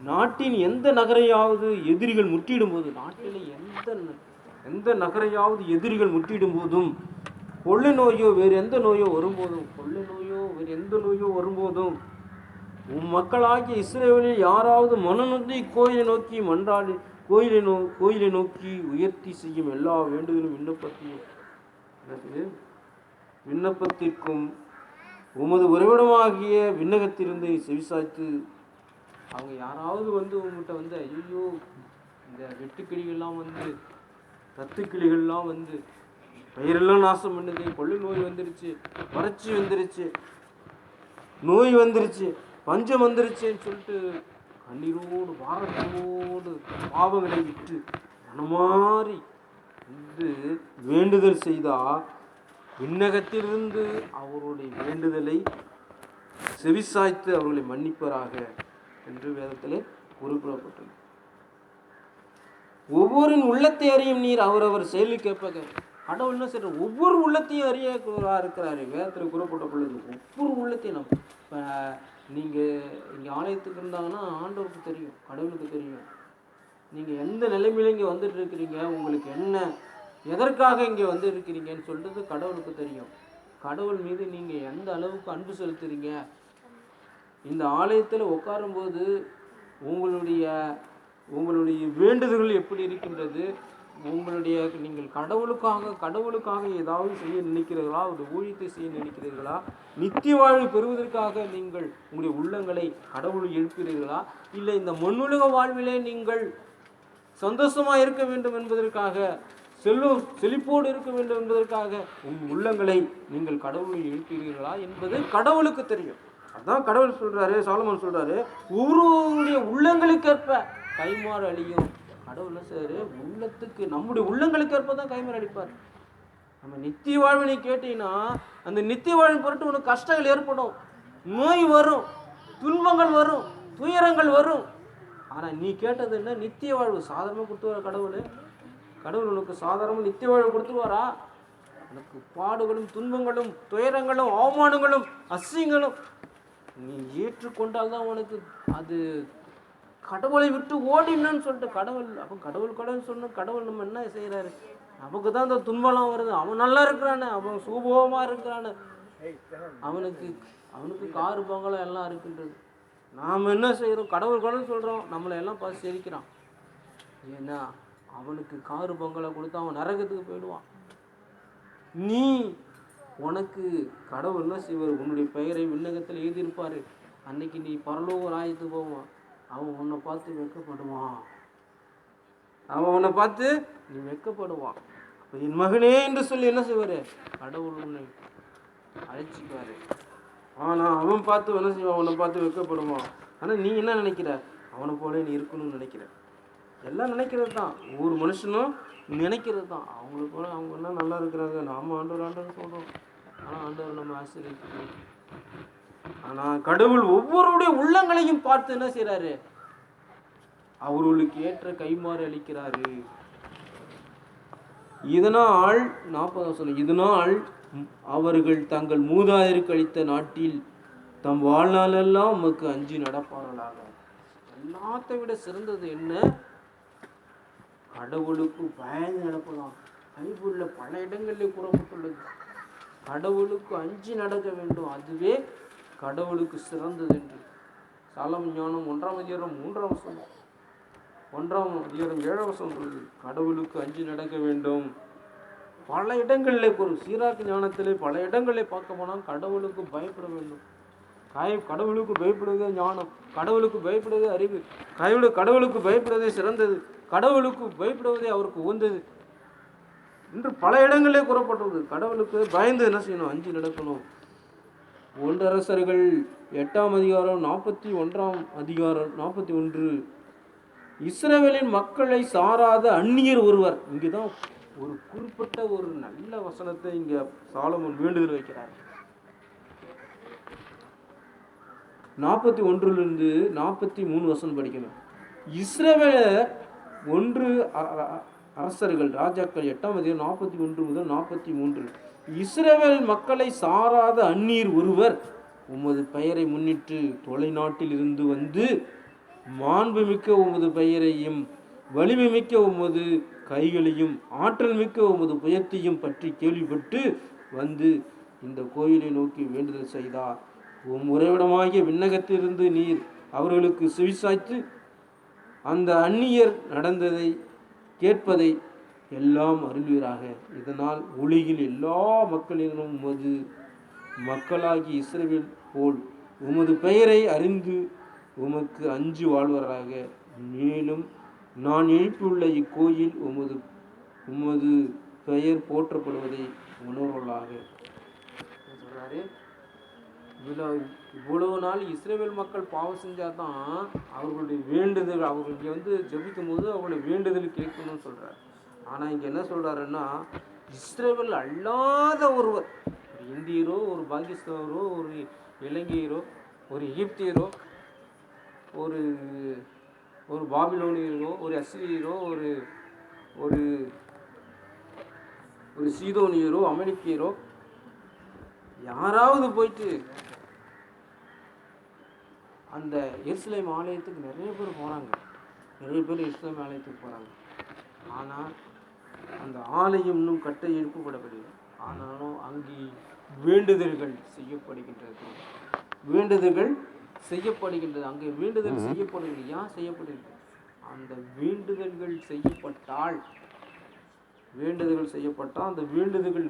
நாட்டின் எந்த நகரையாவது எதிரிகள் முற்றிடும் போது, நாட்டில் எந்த நகரையாவது எதிரிகள் முற்றிடும் போதும், கொள்ளை நோயோ வேறு எந்த நோயோ வரும்போதும் உன் மக்களாகிய இஸ்ரவேலில் யாராவது மனநொந்தி கோயிலை நோக்கி மன்றாடி கோயிலை நோக்கி உயர்த்தி செய்யும் எல்லா வேண்டுதலும் விண்ணப்பத்திற்கும் உமது உறைவிடமாகிய விண்ணகத்திலிருந்து செவிசாய்த்து, அவங்க யாராவது உங்கள்கிட்ட ஐயோ இந்த வெட்டுக்கிளிகள்லாம் தத்துக்கிளிகள்லாம் பயிரெல்லாம் நாசம் பண்ணுது, கொள்ளை நோய் வந்துருச்சு, வறட்சி வந்துருச்சு, நோய் வந்துருச்சு, பஞ்சம் வந்துருச்சுன்னு சொல்லிட்டு கண்ணீரோடு பாரத்தோடு பாவங்களை விட்டு மனமாறி வேண்டுதல் செய்தா விண்ணகத்திலிருந்து அவருடைய வேண்டுதலை செவிசாய்த்து அவர்களை மன்னிப்பராக என்று வேதத்திலே குறிப்பிடப்பட்டது. ஒவ்வொரு உள்ளத்தை அறியும் நீர் அவரவர் செயலில் கேட்பாங்க. கடவுள் என்ன செய்யற? ஒவ்வொரு உள்ளத்தையும் அறிய இருக்கிறாரு. வேதத்தில் கூறப்பட்ட பொழுது ஒவ்வொரு உள்ளத்தையும் நம்ம இப்போ நீங்கள் இங்கே ஆலயத்துக்கு இருந்தாங்கன்னா ஆண்டவருக்கு தெரியும், கடவுளுக்கு தெரியும். நீங்கள் எந்த நிலைமையில இங்கே வந்துட்டு இருக்கிறீங்க, உங்களுக்கு என்ன எதற்காக இங்கே இருக்கிறீங்கன்னு சொல்றது கடவுளுக்கு தெரியும். கடவுள் மீது நீங்கள் எந்த அளவுக்கு அன்பு செலுத்துறீங்க, இந்த ஆலயத்தில் உட்காரும்போது உங்களுடைய வேண்டுதல்கள் எப்படி இருக்கின்றது, நீங்கள் கடவுளுக்காக ஏதாவது செய்ய நினைக்கிறீர்களா, ஒரு ஊழியத்தை செய்ய நினைக்கிறீர்களா, நித்திய வாழ்வு பெறுவதற்காக நீங்கள் உங்களுடைய உள்ளங்களை கடவுளை எழுப்புகிறீர்களா, இல்லை இந்த மண்ணுலக வாழ்விலே நீங்கள் சந்தோஷமாக இருக்க வேண்டும் என்பதற்காக, செழிப்போடு இருக்க வேண்டும் என்பதற்காக உங்கள் உள்ளங்களை நீங்கள் கடவுளை எழுப்புகிறீர்களா என்பது கடவுளுக்கு தெரியும். அதான் கடவுள் சொல்றாரு, சாலமோன் சொல்றாரு, ஒவ்வொருடைய உள்ளங்களுக்கேற்ப கைமாறு அழியும். கடவுள் சார் உள்ளத்துக்கு நம்முடைய உள்ளங்களுக்கு ஏற்பதான் கைமாறு அளிப்பார். நம்ம நித்திய வாழ்வினை கேட்டீங்கன்னா அந்த நித்திய வாழ்வின் பொருட்டு உனக்கு கஷ்டங்கள் ஏற்படும், நோய் வரும், துன்பங்கள் வரும், துயரங்கள் வரும். ஆனா நீ கேட்டது என்ன? நித்திய வாழ்வு. சாதாரணமாக கொடுத்துவார கடவுள் உனக்கு சாதாரணமாக நித்திய வாழ்வு கொடுத்துருவாரா? உனக்கு பாடுகளும் துன்பங்களும் துயரங்களும் அவமானங்களும் அசிங்களும் நீ ஏற்றுக்கொண்டால் தான் உனக்கு அது. கடவுளை விட்டு ஓடினு சொல்லிட்டு கடவுள் சொன்ன கடவுள் நம்ம என்ன செய்யறாரு? நமக்கு தான் இந்த துன்பம்லாம் வருது. அவன் நல்லா இருக்கிறானு, அவன் சுகபோகமா இருக்கிறானு, அவனுக்கு காரு பங்களம் எல்லாம் இருக்கின்றது. நாம் என்ன செய்யறோம்? கடவுள் சொல்றோம், நம்மளை எல்லாம் பார்த்து சிரிக்கிறான். ஏன்னா அவனுக்கு காரு பங்களம் கொடுத்தா அவன் நரகத்துக்கு போயிடுவான். உனக்கு கடவுள் என்ன செய்வார்? உன்னுடைய பெயரை விண்ணகத்தில் எழுதியிருப்பாரு. அன்னைக்கு நீ பரலோக ராயத்துக்கு போவான். அவன் உன்னை பார்த்து வெட்கப்படுவான். நீ வெட்கப்படுவான். அப்போ என் மகனே என்று சொல்லி என்ன செய்வாரு? கடவுள் உன்னை அழைச்சிப்பாரு. ஆனால் அவன் பார்த்து என்ன செய்வான்? உன்னை பார்த்து வெட்கப்படுவான். ஆனால் நீ என்ன நினைக்கிற? அவனை போல நீ இருக்கணும்னு நினைக்கிற. எல்லாம் நினைக்கிறது தான், ஒவ்வொரு மனுஷனும் நினைக்கிறது தான். அவங்களுக்கு போல அவங்க என்ன நல்லா இருக்கிறாங்க, நாம ஆண்டவர் சொல்கிறோம். ஆனால் ஆண்டவர் நம்ம ஆசிரியர். ஆனால் கடவுள் ஒவ்வொருடைய உள்ளங்களையும் பார்த்து என்ன செய்யறாரு? அவர்களுக்கு ஏற்ற கைமாறு அளிக்கிறாரு. இதனால் 40 இதனால் அவர்கள் தங்கள் மூதாதையருக்கு அளித்த நாட்டில் தம் வாழ்நாளெல்லாம் உமக்கு அஞ்சி நடப்பார்களாக. எல்லாத்தை விட சிறந்தது என்ன? கடவுளுக்கு பயந்து நடப்பலாம். பைபிள்ல பல இடங்களில் கூறப்பட்டுள்ளது. கடவுளுக்கு அஞ்சி நடக்க வேண்டும், அதுவே கடவுளுக்கு சிறந்தது என்று. சாலமோன் ஞானம் 1ஆம் அதிகாரம் 3ஆம் வசனம், 1ஆம் அதிகாரம் 7ஆம் வசனம் சொல்லுது, கடவுளுக்கு அஞ்சி நடக்க வேண்டும். பல இடங்களில் ஒரு சீராக்கு ஞானத்திலே பல இடங்களில் பார்க்க போனால் கடவுளுக்கு பயப்பட வேண்டும். கடவுளுக்கு பயப்படுவதே ஞானம், கடவுளுக்கு பயப்படுவதே அறிவு, கடவுளுக்கு பயப்படுவதே சிறந்தது, கடவுளுக்கு பயப்படுவதே அவருக்கு உகந்தது என்று பல இடங்களிலே கூறப்பட்டுள்ளது. கடவுளுக்கு பயந்து என்ன செய்யணும்? அஞ்சி நடக்கணும். 1 அரசர்கள் 8ஆம் அதிகாரம் 41ஆம் அதிகாரம் 41, இஸ்ரவேலின் மக்களை சாராத அந்நியர் ஒருவர். இங்குதான் ஒரு குறிப்பிட்ட ஒரு நல்ல வசனத்தை இங்க சாலமோன் வேண்டுதல் வைக்கிறார். 41 43 வசனம் படிக்கணும். இஸ்ரவேலர் 1 அரசர்கள் ராஜாக்கள் 8ஆம் அதிகாரம் 41 முதல் 43, இஸ்ரவேல் மக்களை சாராத அந்நியர் ஒருவர் உமது பெயரை முன்னிட்டு தொலைநாட்டில் இருந்து வந்து மாண்புமிக்க உமது பெயரையும் வலிமைமிக்க உமது கைகளையும் ஆற்றல் மிக்க உமது புயத்தையும் பற்றி கேள்விப்பட்டு வந்து இந்த கோயிலை நோக்கி வேண்டுதல் செய்தார். உம் உறைவிடமாகிய விண்ணகத்திலிருந்து நீர் அவர்களுக்கு செவிசாய்த்து அந்த அந்நியர் நடந்ததை கேட்பதை எல்லாம் அருள்வீராக. இதனால் உலகில் எல்லா மக்களிலும் உமது மக்களாகி இஸ்ரவேல் போல் உமது பெயரை அறிந்து உமக்கு அஞ்சு வாழ்வராக. மேலும் நான் எழுப்பியுள்ள இக்கோயில் உமது பெயர் போற்றப்படுவதை உணர்வர்களாக. சொல்றாரு, இவ்வளவு நாள் இஸ்ரவேல் மக்கள் பாவம் செஞ்சாதான் அவர்களுடைய வேண்டுதல், அவர்களுக்கு ஜெபிக்கும் போது அவங்களுடைய வேண்டுதல் கேட்கணும்னு சொல்றாரு. ஆனா இங்க என்ன சொல்றாருன்னா, இஸ்ரவேல் அல்லாத ஒருவர், ஒரு இந்தியரோ, ஒரு பாகிஸ்தானரோ, ஒரு இலங்கையரோ, ஒரு எகிப்தியரோ, ஒரு பாபிலோனியரோ, ஒரு அசிரியரோ, ஒரு சீதோனியரோ, அமெரிக்கியரோ யாராவது போயிட்டு அந்த எருசலேம் ஆலயத்துக்கு நிறைய பேர் போகிறாங்க, நிறைய பேர் எருசலேம் ஆலயத்துக்கு போகிறாங்க. ஆனால் அந்த ஆலயம் இன்னும் கட்ட எழுப்பப்படவில்லை. ஆனாலும் அங்கே வேண்டுதல்கள் செய்யப்படுகின்றது, வேண்டுதல்கள் செய்யப்படுகின்றது. அங்கே வேண்டுதல் செய்யப்படுகிறது. ஏன் செய்யப்படுகிறது? அந்த வேண்டுதல்கள் செய்யப்பட்டால் அந்த வேண்டுதல்கள்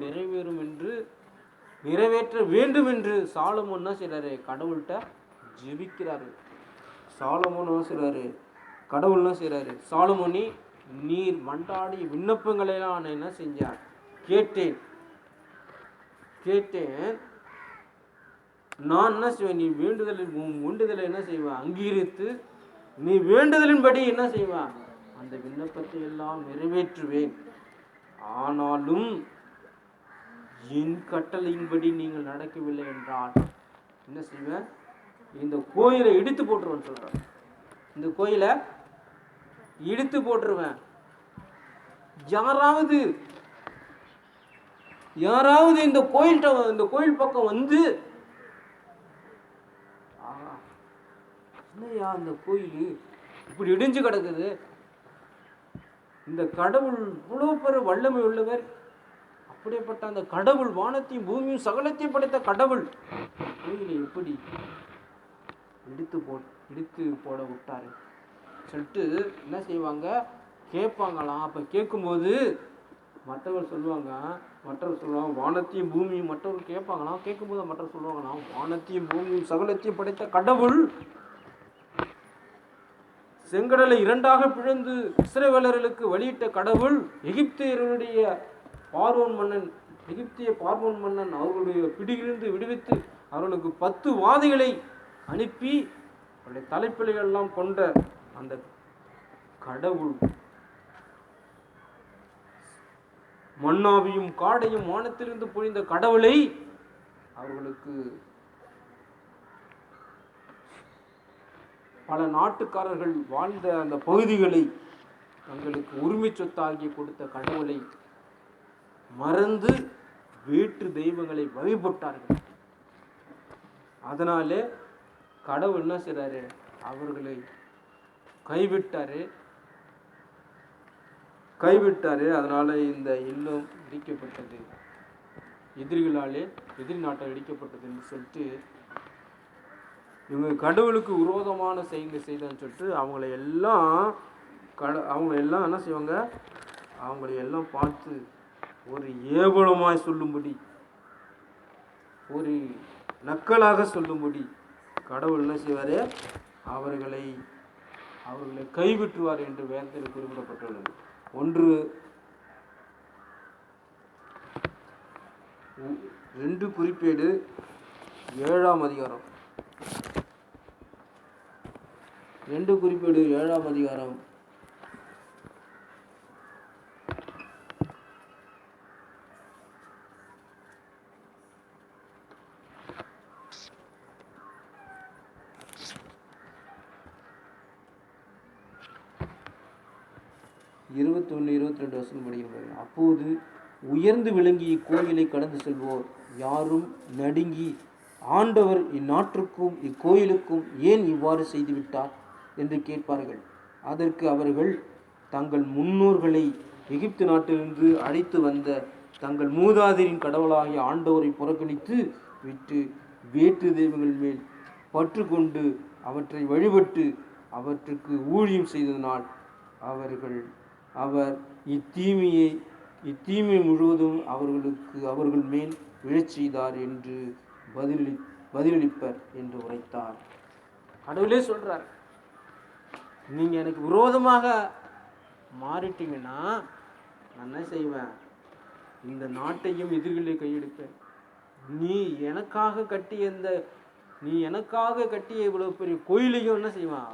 நிறைவேற்ற வேண்டும் என்று சாலமோன் என்ன செய்றாரு? கடவுள்கிட்ட ஜெபிக்கிறாரு. கடவுள் என்ன செய்றாரு? சாலமோனே, நீர் மன்றாடி விண்ணப்பங்களெல்லாம் நான் என்ன செஞ்சேன்? கேட்டேன். நான் என்ன செய்வேன்? நீ வேண்டுதலை என்ன செய்வேன்? அங்கீகரித்து நீ வேண்டுதலின்படி என்ன செய்வேன்? அந்த விண்ணப்பத்தை எல்லாம் நிறைவேற்றுவேன். ஆனாலும் என் கட்டளையின்படி நீங்கள் நடக்கவில்லை என்றால் என்ன செய்வேன்? இந்த கோயிலை இடித்து போட்டுருவேன் சொல்றேன். இந்த கோயிலை இடித்து போட்டுருவேன். யாராவது இந்த கோயில் பக்கம் வந்து, என்னையா இந்த கோயில் இப்படி இடிஞ்சு கிடக்குது, இந்த கடவுள் இவ்வளோ பெரிய வல்லமை உள்ளவர், அப்படிப்பட்ட அந்த கடவுள், வானத்தையும் பூமியும் சகலத்தையும் படைத்த கடவுள் கோயிலை எப்படி இடித்து போட விட்டாரு சொல்லிட்டு என்ன செய்வாங்க? கேட்பாங்களாம். அப்போ கேட்கும்போது மற்றவர் சொல்லுவாங்க, வானத்தையும் பூமியும், மற்றவர் கேட்பாங்களாம். கேட்கும்போது மற்றவர் சொல்லுவாங்களாம், வானத்தையும் பூமியும் சகலத்தையும் படைத்த கடவுள் செங்கடலை இரண்டாக பிளந்து இஸ்ரவேலர்களுக்கு வழியிட்ட கடவுள், எகிப்திய பார்வோன் மன்னன் அவர்களுடைய பிடியிலிருந்து விடுவித்து அவர்களுக்கு 10 வாதைகளை அனுப்பி அவருடைய தலைப்பிள்ளைகள் எல்லாம் கொண்ட அந்த கடவுள், மன்னாவையும் காடையும் வானத்திலிருந்து பொழிந்த கடவுளை அவர்களுக்கு பல நாட்டுக்காரர்கள் வாழ்ந்த அந்த பகுதிகளை தங்களுக்கு உரிமை சொத்தாகி கொடுத்த கடவுளை மறந்து வேற்று தெய்வங்களை வழிபட்டார்கள். அதனாலே கடவுள் என்ன செய்றாரு? அவர்களை கைவிட்டாரு. அதனால இந்த இல்லம் இடிக்கப்பட்டது, எதிரி நாட்டால் இடிக்கப்பட்டதுன்னு சொல்லிட்டு, இவங்க கடவுளுக்கு விரோதமான செயலை செய்தான்னு சொல்லிட்டு அவங்க எல்லாம் என்ன செய்வாங்க? அவங்களை எல்லாம் பார்த்து ஒரு ஏவலமாய் சொல்லும்படி, ஒரு நக்கலாக சொல்லும்படி கடவுள் என்ன செய்வார்? அவர்களை கைவிட்டுவார் என்று வேதத்தில் குறிப்பிடப்பட்டுள்ளது. 2 குறிப்பேடு 7ஆம் அதிகாரம், 2 குறிப்பேடு 7ஆம் அதிகாரம் 21-22 வசனம் படிக்கிறது. அப்போது உயர்ந்து விளங்கிய இக்கோயிலை கடந்து செல்வோர் யாரும் நடுங்கி, ஆண்டவர் இந்நாட்டிற்கும் இக்கோயிலுக்கும் ஏன் இவ்வாறு செய்துவிட்டார்? என்று கேட்பார்கள். அதற்கு அவர்கள் தங்கள் முன்னோர்களை எகிப்து நாட்டிலிருந்து அழைத்து வந்த தங்கள் மூதாதையரின் கடவுளாகிய ஆண்டவரை புறக்கணித்து விட்டு வேற்று தெய்வங்கள் மேல் பற்று கொண்டு அவற்றை வழிபட்டு அவற்றுக்கு ஊழியம் செய்ததனால் அவர் இத்தீமை முழுவதும் அவர்கள் மேல் விழச் செய்தார் என்று பதிலளிப்பர் என்று உரைத்தார். கடவுளே சொல்றார், நீங்க எனக்கு விரோதமாக மாறிட்டீங்கன்னா நான் என்ன செய்வேன்? இந்த நாட்டையும் எதிரிகளை கையெடுப்பேன். நீ எனக்காக கட்டிய இவ்வளவு பெரிய கோயிலையும் என்ன செய்வான்?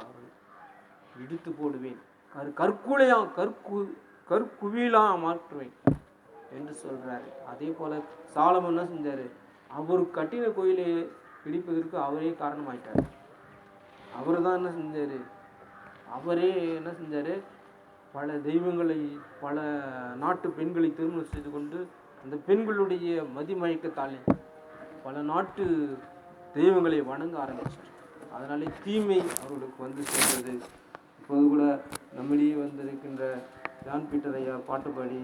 இடித்து போடுவேன், கற்குவிலா மாற்றுவேன் என்று சொல்றாரு. அதே போல சாலமன் என்ன செஞ்சாரு? அவர் கட்டின கோயிலை இடிப்பதற்கு அவரே காரணமாயிட்டார். அவரு தான் என்ன செஞ்சாரு? அவரே என்ன செஞ்சாரு? பல தெய்வங்களை, பல நாட்டு பெண்களை திருமணம் செய்து கொண்டு அந்த பெண்களுடைய மதிமயக்கத்தாலே பல நாட்டு தெய்வங்களை வணங்க ஆரம்பிச்சார். அதனாலே தீமை அவர்களுக்கு வந்து சேர்ந்தது. இப்போது கூட நம்மிடையே வந்திருக்கின்ற ஜான் பீட்டர் ஐயா பாட்டு பாடி